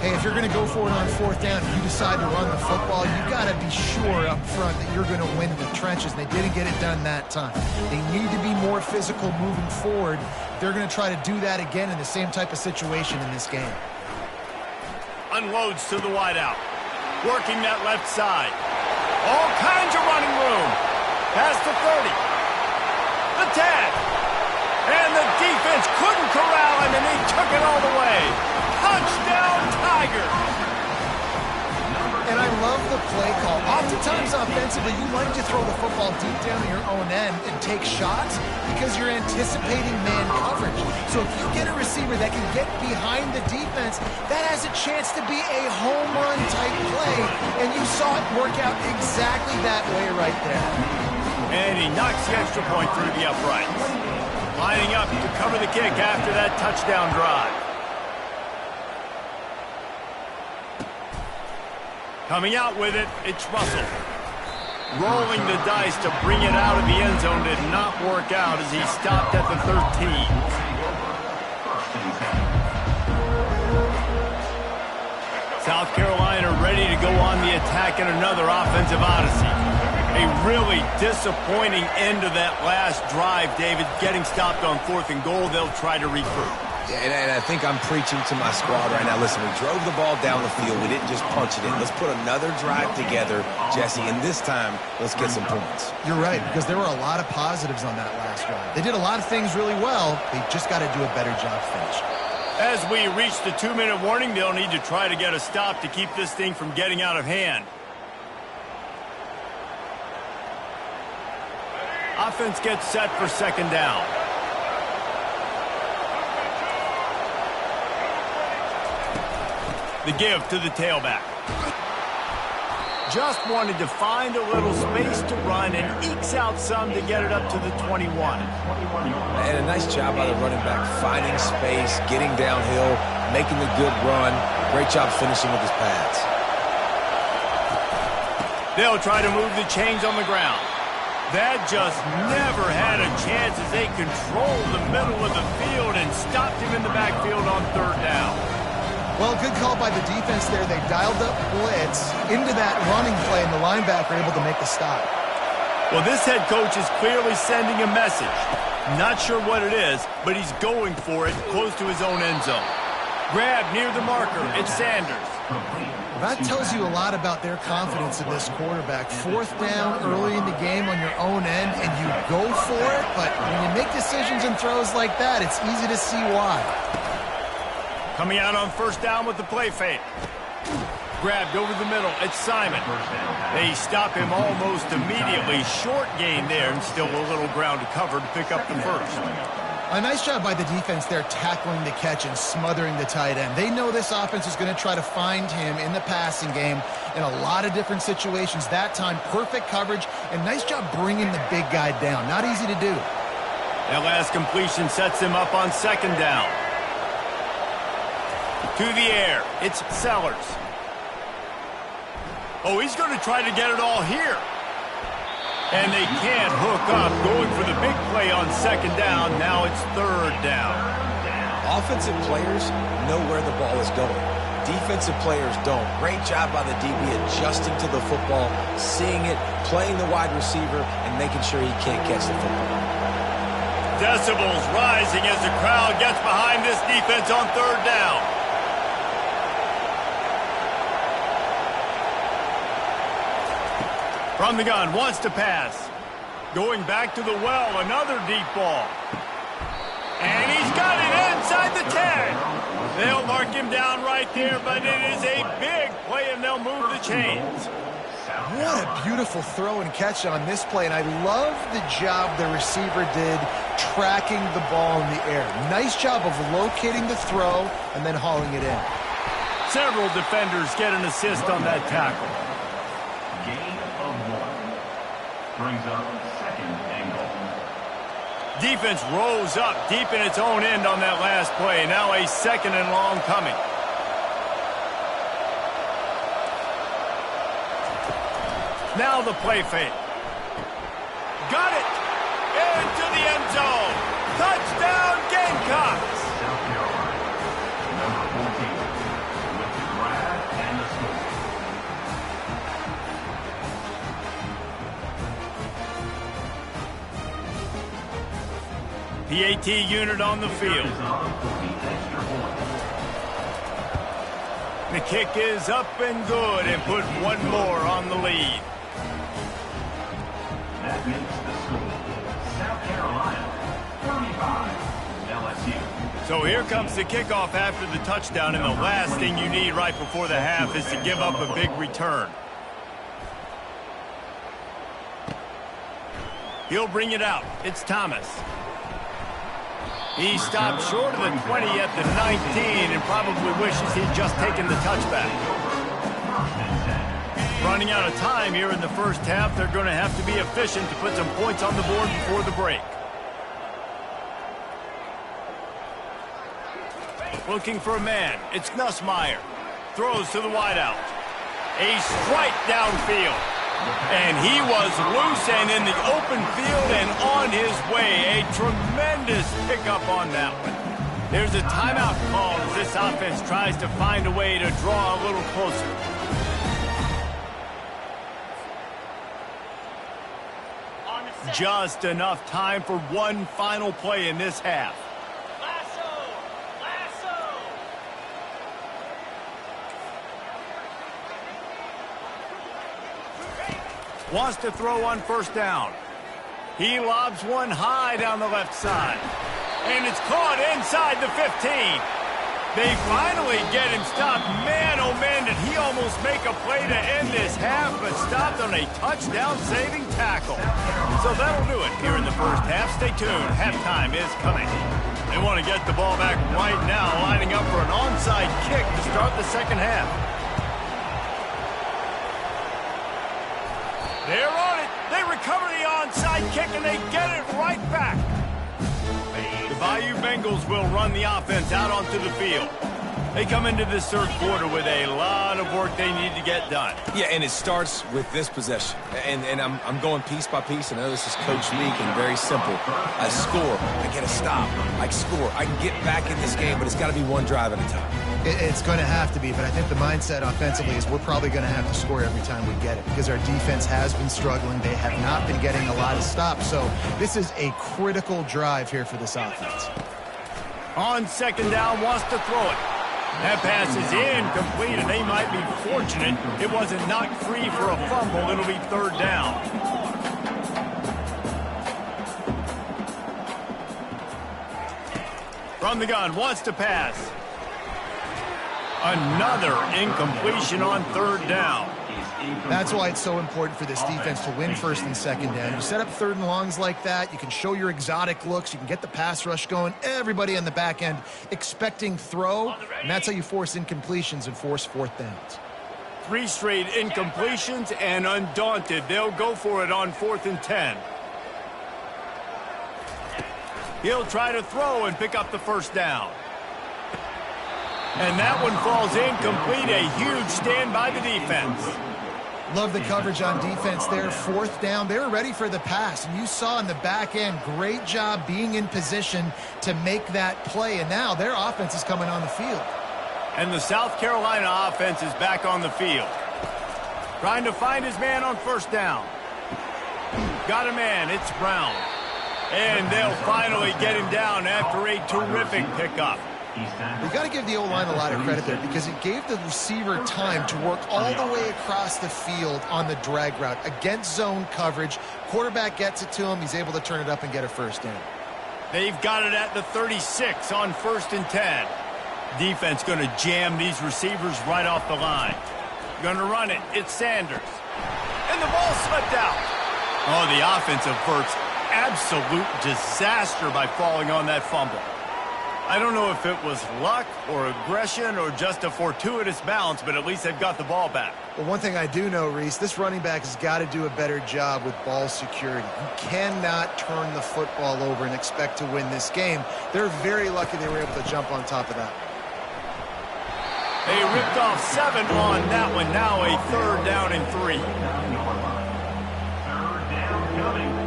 Hey, if you're going to go for it on 4th down, if you decide to run the football, you got to be sure up front that you're going to win in the trenches. They didn't get it done that time. They need to be more physical moving forward. They're going to try to do that again in the same type of situation in this game. Unloads to the wideout. Working that left side. All kinds of running room. Past the 30. The 10. And the defense couldn't corral him, and he took it all the way. Touchdown, Tigers! And I love the play call. Oftentimes offensively, you like to throw the football deep down to your own end and take shots because you're anticipating man coverage. So if you get a receiver that can get behind the defense, that has a chance to be a home run type play. And you saw it work out exactly that way right there. And he knocks the extra point through the uprights. Lining up to cover the kick after that touchdown drive. Coming out with it, it's Russell. Rolling the dice to bring it out of the end zone did not work out as he stopped at the 13. South Carolina ready to go on the attack in another offensive odyssey. A really disappointing end to that last drive, David. Getting stopped on 4th and goal, they'll try to regroup. Yeah, and I think I'm preaching to my squad right now. Listen, we drove the ball down the field. We didn't just punch it in. Let's put another drive together, Jesse, and this time, let's get some points. You're right, because there were a lot of positives on that last drive. They did a lot of things really well. They just got to do a better job finishing. As we reach the 2-minute warning, they'll need to try to get a stop to keep this thing from getting out of hand. Offense gets set for 2nd down. The give to the tailback. Just wanted to find a little space to run and ekes out some to get it up to the 21. And a nice job by the running back, finding space, getting downhill, making the good run. Great job finishing with his pads. They'll try to move the chains on the ground. That just never had a chance as they controlled the middle of the field and stopped him in the backfield on 3rd down. Well, good call by the defense there. They dialed up blitz into that running play, and the linebacker able to make the stop. Well, this head coach is clearly sending a message. Not sure what it is, but he's going for it close to his own end zone. Grab near the marker. It's Sanders. That tells you a lot about their confidence in this quarterback. 4th down early in the game on your own end, and you go for it, but when you make decisions and throws like that, it's easy to see why. Coming out on 1st down with the play fake. Grabbed over the middle. It's Simon. They stop him almost immediately. Short gain there, and still a little ground to cover to pick up the 1st. A nice job by the defense there tackling the catch and smothering the tight end. They know this offense is going to try to find him in the passing game in a lot of different situations. That time, perfect coverage, and nice job bringing the big guy down. Not easy to do. That last completion sets him up on 2nd down. To the air, it's Sellers. Oh, he's going to try to get it all here. And they can't hook up, going for the big play on 2nd down. Now it's 3rd down. Offensive players know where the ball is going. Defensive players don't. Great job by the DB adjusting to the football, seeing it, playing the wide receiver, and making sure he can't catch the football. Decibels rising as the crowd gets behind this defense on 3rd down. From the gun, wants to pass. Going back to the well, another deep ball. And he's got it inside the 10. They'll mark him down right there, but it is a big play, and they'll move the chains. What a beautiful throw and catch on this play, and I love the job the receiver did tracking the ball in the air. Nice job of locating the throw and then hauling it in. Several defenders get an assist on that tackle. Gain of 1. Brings up second and goal. Defense rose up deep in its own end on that last play. Now a second and long coming. Now the play fake. Got it! Into the end zone. Touchdown, Gamecocks! South Carolina, number 14, with the grab and the score. PAT unit on the field. Is on for the extra point. The kick is up and good and put one more on the lead. That makes the score South Carolina 35, LSU. So here comes the kickoff after the touchdown, and the last thing you need right before the half is to give up a big return. He'll bring it out. It's Thomas. He stopped short of the 20 at the 19 and probably wishes he'd just taken the touchback. Running out of time here in the first half, they're going to have to be efficient to put some points on the board before the break. Looking for a man. It's Nussmeier. Throws to the wideout. A strike downfield. And he was loose and in the open field and on his way. A tremendous pickup on that one. There's a timeout call as this offense tries to find a way to draw a little closer. Just enough time for one final play in this half. Wants to throw on first down. He lobs one high down the left side. And it's caught inside the 15. They finally get him stopped. Man, oh man, did he almost make a play to end this half, but stopped on a touchdown-saving tackle. So that'll do it here in the first half. Stay tuned. Halftime is coming. They want to get the ball back right now, lining up for an onside kick to start the second half. They're on it. They recover the onside kick, and they get it right back. The Bayou Bengals will run the offense out onto the field. They come into this third quarter with a lot of work they need to get done. Yeah, and it starts with this possession. And I'm going piece by piece. I know this is Coach Meek and very simple. I score. I get a stop. I score. I can get back in this game, but it's got to be one drive at a time. It's going to have to be, but I think the mindset offensively is we're probably going to have to score every time we get it because our defense has been struggling. They have not been getting a lot of stops, so this is a critical drive here for this offense. On second down, wants to throw it. That pass is incomplete, and they might be fortunate it wasn't knocked free for a fumble. It'll be third down. From the gun, wants to pass. Another incompletion on third down. That's why it's so important for this defense to win first and second down. You set up third and longs like that, you can show your exotic looks, you can get the pass rush going, everybody on the back end expecting throw, and that's how you force incompletions and force fourth downs. 3 straight incompletions, and undaunted, they'll go for it on 4th and 10. He'll try to throw and pick up the first down. And that one falls incomplete. A huge stand by the defense. Love the coverage on defense there. 4th down. They were ready for the pass. And you saw in the back end, great job being in position to make that play. And now their offense is coming on the field. And the South Carolina offense is back on the field. Trying to find his man on first down. Got a man. It's Brown. And they'll finally get him down after a terrific pickup. We've got to give the O-line a lot of credit there because it gave the receiver time to work all the way across the field on the drag route against zone coverage. Quarterback gets it to him. He's able to turn it up and get a first down. They've got it at the 36 on 1st and 10. Defense going to jam these receivers right off the line. Going to run it. It's Sanders. and the ball slipped out. Oh, the offense averts absolute disaster by falling on that fumble. I don't know if it was luck or aggression or just a fortuitous bounce, but at least they've got the ball back. Well, one thing I do know, Reese, this running back has got to do a better job with ball security. You cannot turn the football over and expect to win this game. They're very lucky they were able to jump on top of that. They ripped off 7 on that one. Now a 3rd down and 3. Third down coming.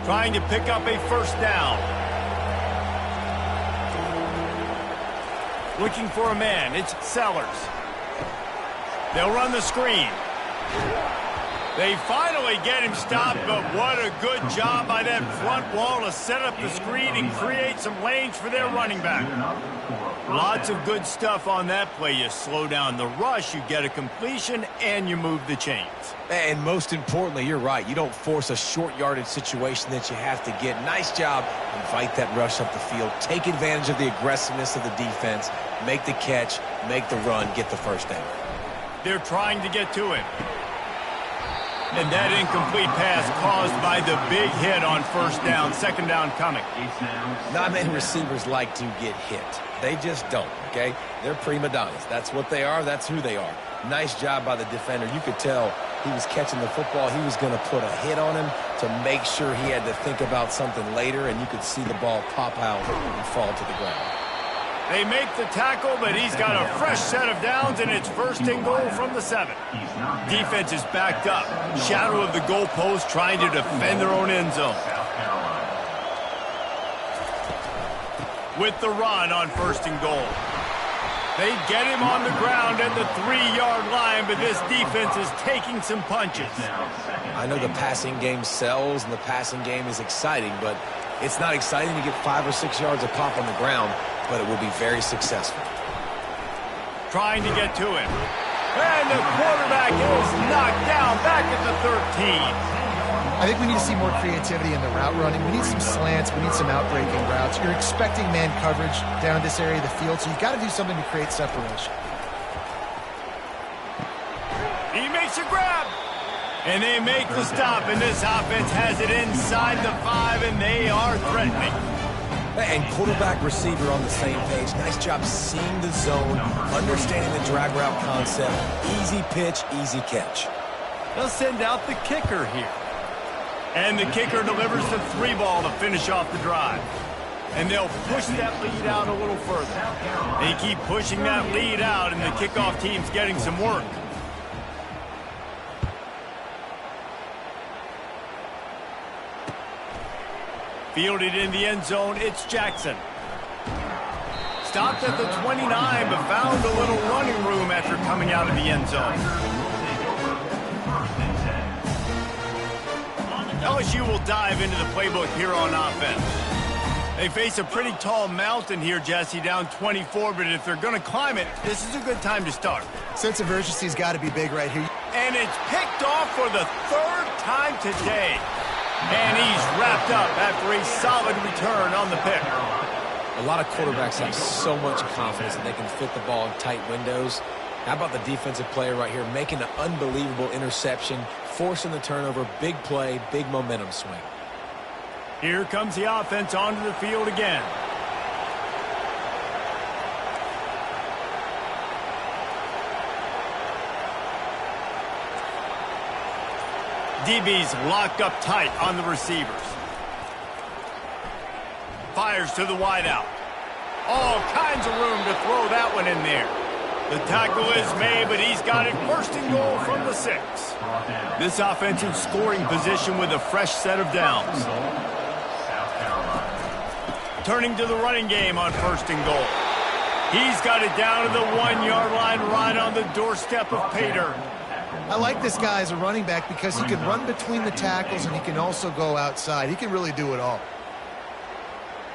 Trying to pick up a 1st down. Looking for a man. It's Sellers. They'll run the screen. They finally get him stopped, but what a good job by that front wall to set up the screen and create some lanes for their running back. Lots of good stuff on that play. You slow down the rush, you get a completion, and you move the chains. And most importantly, you're right. You don't force a short yardage situation that you have to get. Nice job. Invite that rush up the field. Take advantage of the aggressiveness of the defense. Make the catch. Make the run. Get the 1st down. They're trying to get to it. And that incomplete pass caused by the big hit on 1st down. 2nd down coming. Not many receivers like to get hit. They just don't, okay? They're prima donnas. That's what they are. That's who they are. Nice job by the defender. You could tell he was catching the football. He was going to put a hit on him to make sure he had to think about something later, and you could see the ball pop out and fall to the ground. They make the tackle, but he's got a fresh set of downs, and it's 1st and goal from the 7. Defense is backed up. Shadow of the goalpost trying to defend their own end zone. With the run on 1st and goal. They get him on the ground at the 3-yard line, but this defense is taking some punches. I know the passing game sells and the passing game is exciting, but it's not exciting to get 5 or 6 yards of pop on the ground, but it will be very successful. Trying to get to it. And the quarterback is knocked down back at the 13. I think we need to see more creativity in the route running. We need some slants. We need some outbreaking routes. You're expecting man coverage down this area of the field, so you've got to do something to create separation. He makes a grab. And they make the stop, and this offense has it inside the 5, and they are threatening. And quarterback receiver on the same page. Nice job seeing the zone, understanding the drag route concept. Easy pitch, easy catch. They'll send out the kicker here. And the kicker delivers the 3 ball to finish off the drive. And they'll push that lead out a little further. They keep pushing that lead out, and the kickoff team's getting some work. Fielded in the end zone, it's Jackson. Stopped at the 29, but found a little running room after coming out of the end zone. LSU will dive into the playbook here on offense. They face a pretty tall mountain here, Jesse, down 24, but if they're going to climb it, this is a good time to start. Sense of urgency's got to be big right here. And it's picked off for the 3rd time today. And he's wrapped up after a solid return on the pick. A lot of quarterbacks have so much confidence that they can fit the ball in tight windows. How about the defensive player right here making an unbelievable interception, forcing the turnover, big play, big momentum swing. Here comes the offense onto the field again. DB's locked up tight on the receivers. Fires to the wideout. All kinds of room to throw that one in there. The tackle is made, but he's got it 1st and goal from the 6. This offensive scoring position with a fresh set of downs. Turning to the running game on 1st and goal. He's got it down to the 1-yard line right on the doorstep of Pater. I like this guy as a running back because he can run between the tackles and he can also go outside. He can really do it all.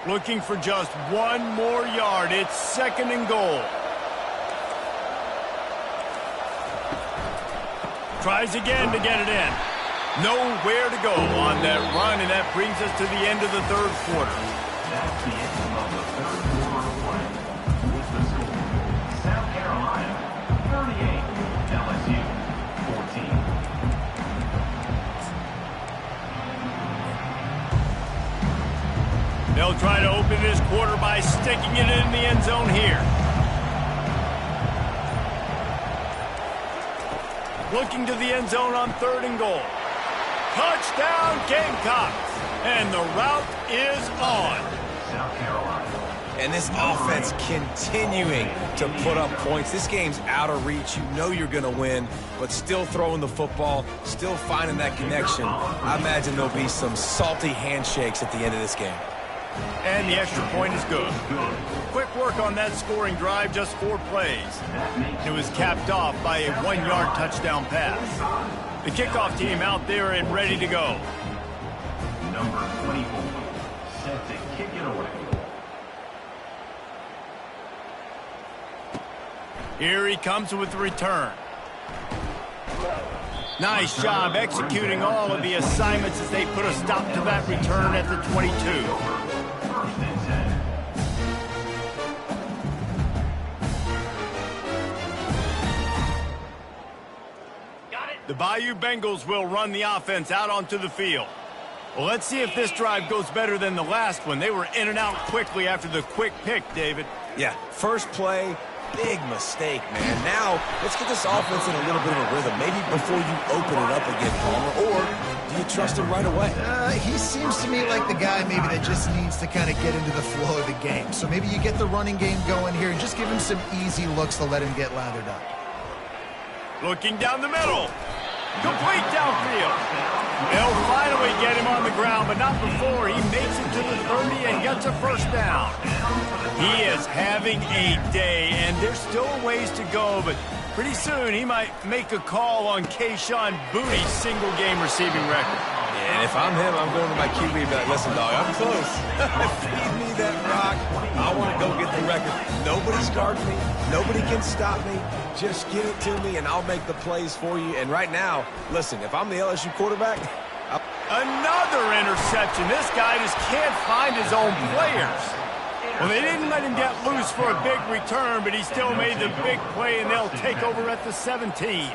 Looking for just 1 more yard. It's 2nd and goal. Tries again to get it in. Nowhere to go on that run, and that brings us to the end of the 3rd quarter. That's the end of the 3rd quarter of play. With the score, South Carolina They'll try to open this quarter by sticking it in the end zone here. Looking to the end zone on 3rd and goal. Touchdown Gamecocks! And the route is on. South Carolina. And this offense continuing to put up points. This game's out of reach. You know you're going to win, but still throwing the football, still finding that connection. I imagine there'll be some salty handshakes at the end of this game. And the extra point is good. Quick work on that scoring drive, just 4 plays. It was capped off by a 1-yard touchdown pass. The kickoff team out there and ready to go. Number 24, set to kick it away. Here he comes with the return. Nice job executing all of the assignments as they put a stop to that return at the 22. 1st and 10. The Bayou Bengals will run the offense out onto the field. Well, let's see if this drive goes better than the last one. They were in and out quickly after the quick pick, David. Yeah, first play, big mistake, man. Now, let's get this offense in a little bit of a rhythm. Maybe before you open it up again, Palmer, or do you trust him right away? He seems to me like the guy maybe that just needs to kind of get into the flow of the game. So maybe you get the running game going here and just give him some easy looks to let him get lathered up. Looking down the middle. Complete downfield. They'll finally get him on the ground, but not before he makes it to the 30 and gets a first down. He is having a day, and there's still a ways to go, but pretty soon he might make a call on Kayshon Bouttie's single-game receiving record. Yeah, and if I'm him, I'm going to my QB and be like, listen, dog, I'm close. Feed me that rock. I want to go get the record. Nobody's guarding me. Nobody can stop me. Just give it to me, and I'll make the plays for you. And right now, listen, if I'm the LSU quarterback... Another interception. This guy just can't find his own players. Well, they didn't let him get loose for a big return, but he still made the big play, and they'll take over at the 17.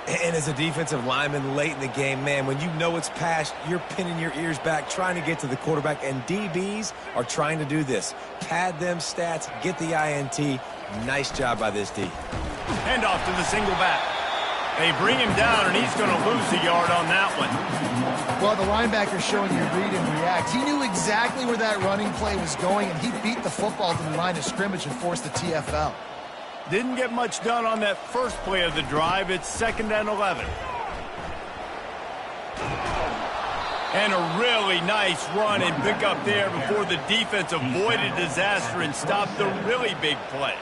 And as a defensive lineman late in the game, man, when you know it's past, you're pinning your ears back, trying to get to the quarterback, and DBs are trying to do this. Pad them stats, get the INT. Nice job by this D. Hand off to the single back. They bring him down, and he's going to lose a yard on that one. Well, the linebacker's showing you read and react. He knew exactly where that running play was going, and he beat the football to the line of scrimmage and forced the TFL. Didn't get much done on that first play of the drive. It's 2nd and 11. And a really nice run and pick up there before the defense avoided disaster and stopped the really big play.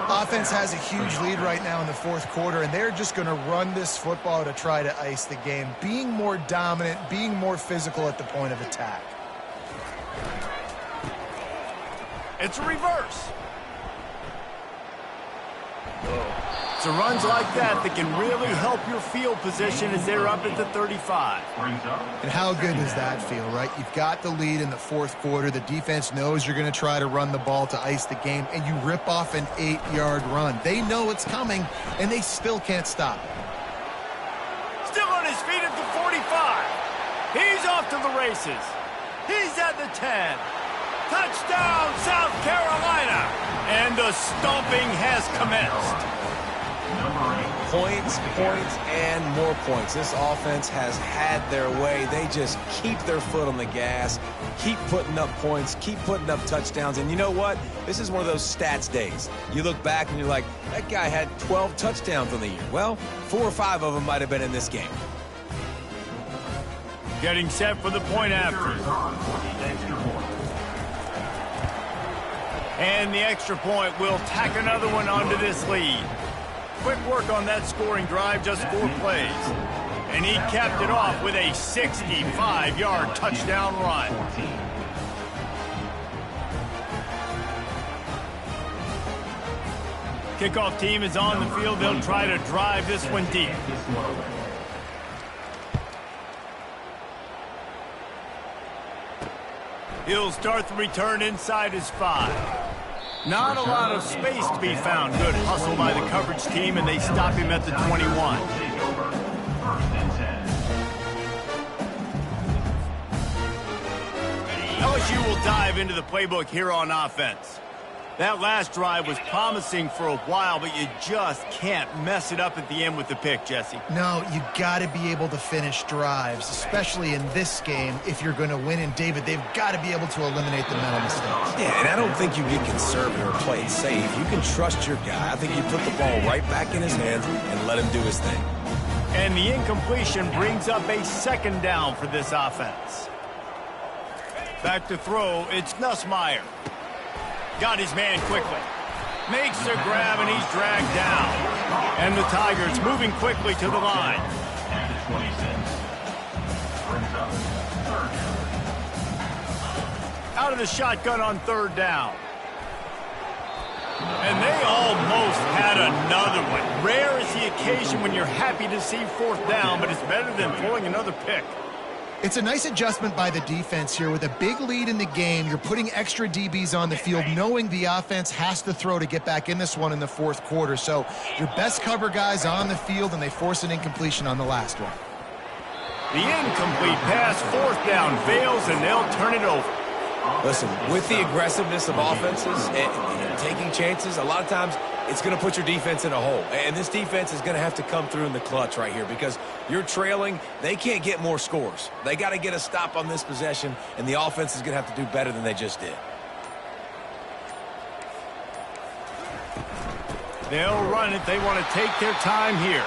Offense has a huge lead right now in the 4th quarter, and they're just going to run this football to try to ice the game, being more dominant, being more physical at the point of attack. It's a reverse. It's runs like that can really help your field position as they're up at the 35. And how good does that feel, right? You've got the lead in the 4th quarter. The defense knows you're going to try to run the ball to ice the game, and you rip off an 8-yard run. They know it's coming, and they still can't stop it. Still on his feet at the 45. He's off to the races. He's at the 10. Touchdown, South Carolina. And the stomping has commenced. Points, points, and more points. This offense has had their way. They just keep their foot on the gas, keep putting up points, keep putting up touchdowns. And you know what? This is one of those stats days. You look back and you're like, that guy had 12 touchdowns on the year. Well, 4 or 5 of them might have been in this game. Getting set for the point after. And the extra point will tack another one onto this lead. Quick work on that scoring drive, just 4 plays. And he capped it off with a 65-yard touchdown run. Kickoff team is on the field. They'll try to drive this one deep. He'll start the return inside his 5. Not a lot of space to be found. Good hustle by the coverage team, and they stop him at the 21. LSU will dive into the playbook here on offense. That last drive was promising for a while, but you just can't mess it up at the end with the pick, Jesse. No, you got to be able to finish drives, especially in this game if you're going to win. And, David, they've got to be able to eliminate the mental mistakes. Yeah, and I don't think you get conservative or play it safe. You can trust your guy. I think you put the ball right back in his hands and let him do his thing. And the incompletion brings up a second down for this offense. Back to throw, it's Nussmeier. Got his man quickly. Makes the grab, and he's dragged down. And the Tigers moving quickly to the line. At the 26. Brings up third down. Out of the shotgun on third down. And they almost had another one. Rare is the occasion when you're happy to see fourth down, but it's better than throwing another pick. It's a nice adjustment by the defense here. With a big lead in the game, you're putting extra DBs on the field, knowing the offense has to throw to get back in this one in the fourth quarter. So your best cover guys on the field, and they force an incompletion on the last one. The incomplete pass, fourth down, fails, and they'll turn it over. Listen, with the aggressiveness of offenses and taking chances, a lot of times it's going to put your defense in a hole. And this defense is going to have to come through in the clutch right here because you're trailing. They can't get more scores. They got to get a stop on this possession, and the offense is going to have to do better than they just did. They'll run it. They want to take their time here.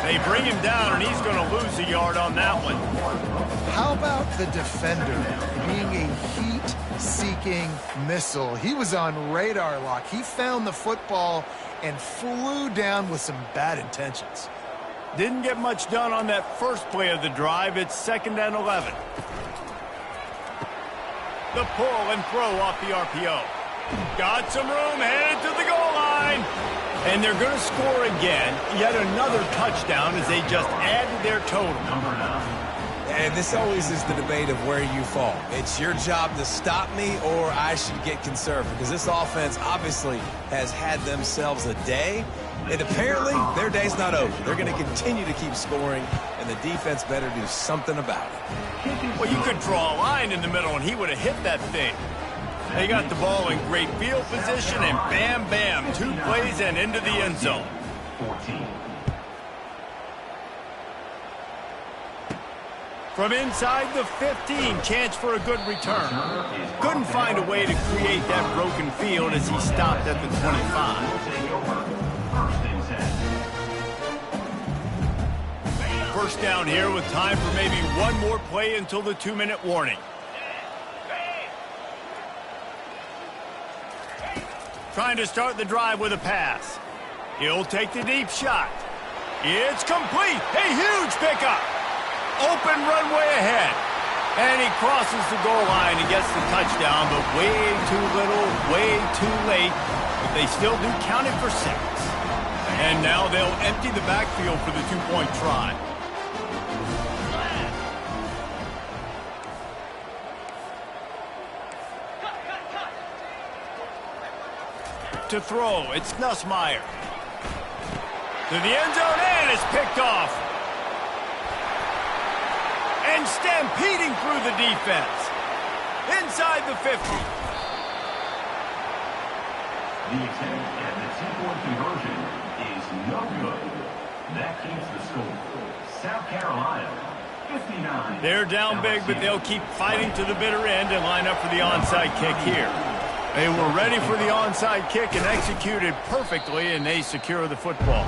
They bring him down, and he's going to lose a yard on that one. How about the defender being a heat-seeking missile? He was on radar lock. He found the football and flew down with some bad intentions. Didn't get much done on that first play of the drive. It's 2nd and 11. The pull and throw off the RPO. Got some room, headed to the goal line. And they're going to score again. Yet another touchdown as they just added their total. Number 9. And this always is the debate of where you fall. It's your job to stop me, or I should get conservative, because this offense obviously has had themselves a day, and apparently their day's not over. They're going to continue to keep scoring, and the defense better do something about it. Well, you could draw a line in the middle, and he would have hit that thing. They got the ball in great field position, and bam, bam, 2 plays and into the end zone. 14. From inside the 15, chance for a good return. Couldn't find a way to create that broken field as he stopped at the 25. First down here with time for maybe one more play until the 2-minute warning. Trying to start the drive with a pass. He'll take the deep shot. It's complete. A huge pickup. Open runway ahead. And he crosses the goal line and gets the touchdown, but way too little, way too late. But they still do count it for 6. And now they'll empty the backfield for the 2-point try. To throw, it's Nussmeier. To the end zone, and it's picked off. And stampeding through the defense. Inside the 50. The attempt at the 2-point conversion is no good. That keeps the score. South Carolina, 59. They're down big, but they'll keep fighting to the bitter end and line up for the onside kick here. They were ready for the onside kick and executed perfectly, and they secure the football.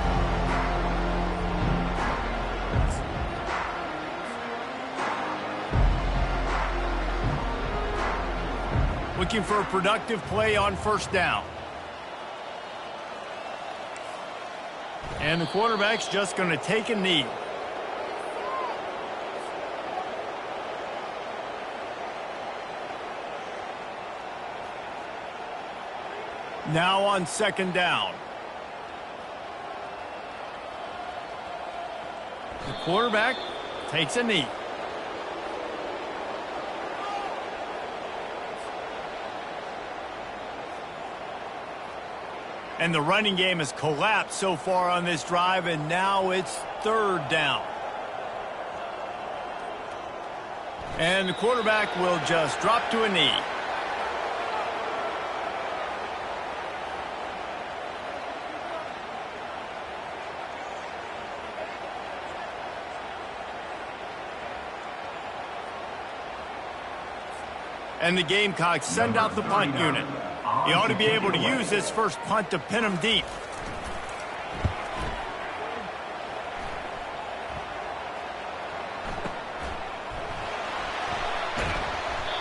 Looking for a productive play on first down. And the quarterback's just going to take a knee. Now on 2nd down. The quarterback takes a knee. And the running game has collapsed so far on this drive, and now it's 3rd down. And the quarterback will just drop to a knee. And the Gamecocks send out the punt unit. He ought to be able to use this first punt to pin him deep.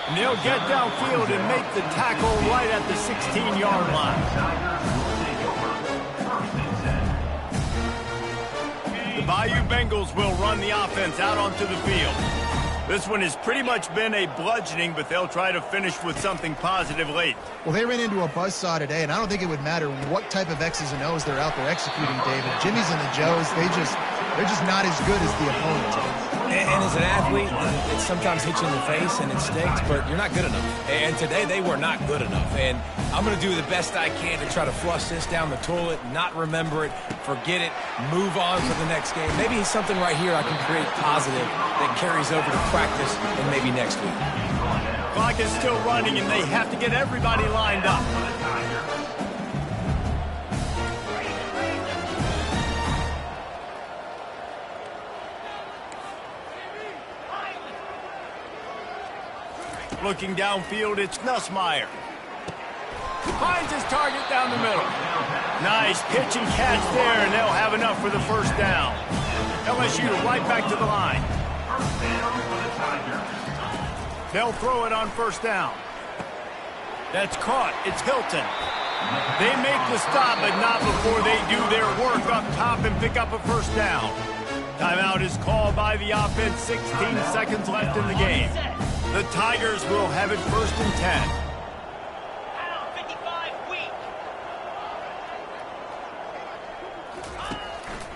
And they'll get downfield and make the tackle right at the 16-yard line. The Bayou Bengals will run the offense out onto the field. This one has pretty much been a bludgeoning, but they'll try to finish with something positive late. Well, they ran into a buzzsaw today, and I don't think it would matter what type of X's and O's they're out there executing, David. Jimmy's and the Joes, they're just not as good as the opponent. And as an athlete, it sometimes hits you in the face and it stinks, but you're not good enough. And today they were not good enough. And I'm going to do the best I can to try to flush this down the toilet, not remember it, forget it, move on to the next game. Maybe something right here I can create positive that carries over to practice and maybe next week. Clock is still running, and they have to get everybody lined up. Looking downfield, it's Nussmeier. Finds his target down the middle. Nice pitch and catch there, and they'll have enough for the first down. LSU right back to the line. They'll throw it on first down. That's caught. It's Hilton. They make the stop, but not before they do their work up top and pick up a first down. Timeout is called by the offense. 16 seconds left in the game. The Tigers will have it 1st and 10.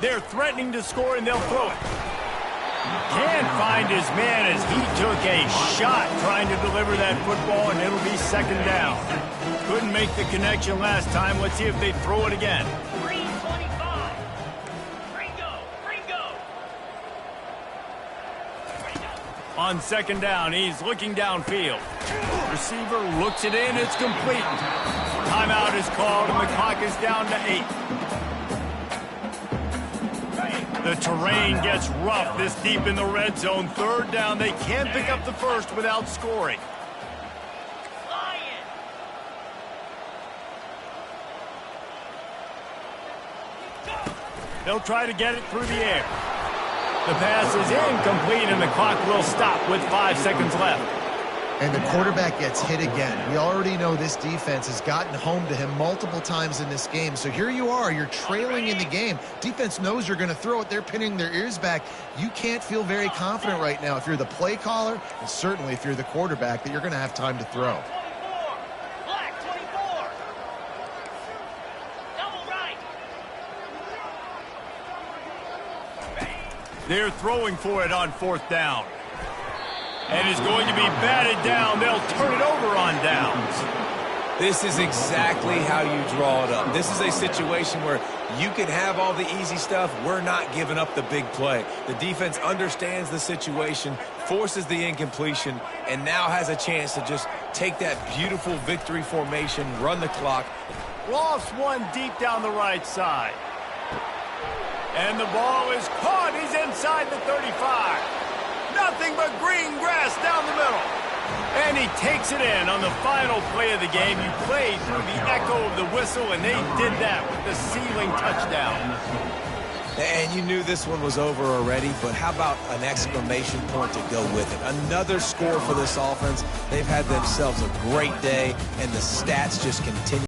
They're threatening to score, and they'll throw it. Can't find his man as he took a shot trying to deliver that football, and it'll be 2nd down. Couldn't make the connection last time. Let's see if they throw it again. On 2nd down, he's looking downfield. Receiver looks it in, it's complete. Timeout is called, and the clock is down to 8. The terrain gets rough this deep in the red zone. 3rd down, they can't pick up the first without scoring. They'll try to get it through the air. The pass is incomplete, and the clock will stop with 5 seconds left. And the quarterback gets hit again. We already know this defense has gotten home to him multiple times in this game. So here you are, you're trailing in the game. Defense knows you're going to throw it. They're pinning their ears back. You can't feel very confident right now if you're the play caller, and certainly if you're the quarterback, that you're going to have time to throw. They're throwing for it on 4th down. And it's going to be batted down. They'll turn it over on downs. This is exactly how you draw it up. This is a situation where you can have all the easy stuff. We're not giving up the big play. The defense understands the situation, forces the incompletion, and now has a chance to just take that beautiful victory formation, run the clock. Lost one deep down the right side. And the ball is caught. He's inside the 35. Nothing but green grass down the middle. And he takes it in on the final play of the game. You played through the echo of the whistle, and they did that with the ceiling touchdown. And you knew this one was over already, but how about an exclamation point to go with it? Another score for this offense. They've had themselves a great day, and the stats just continue.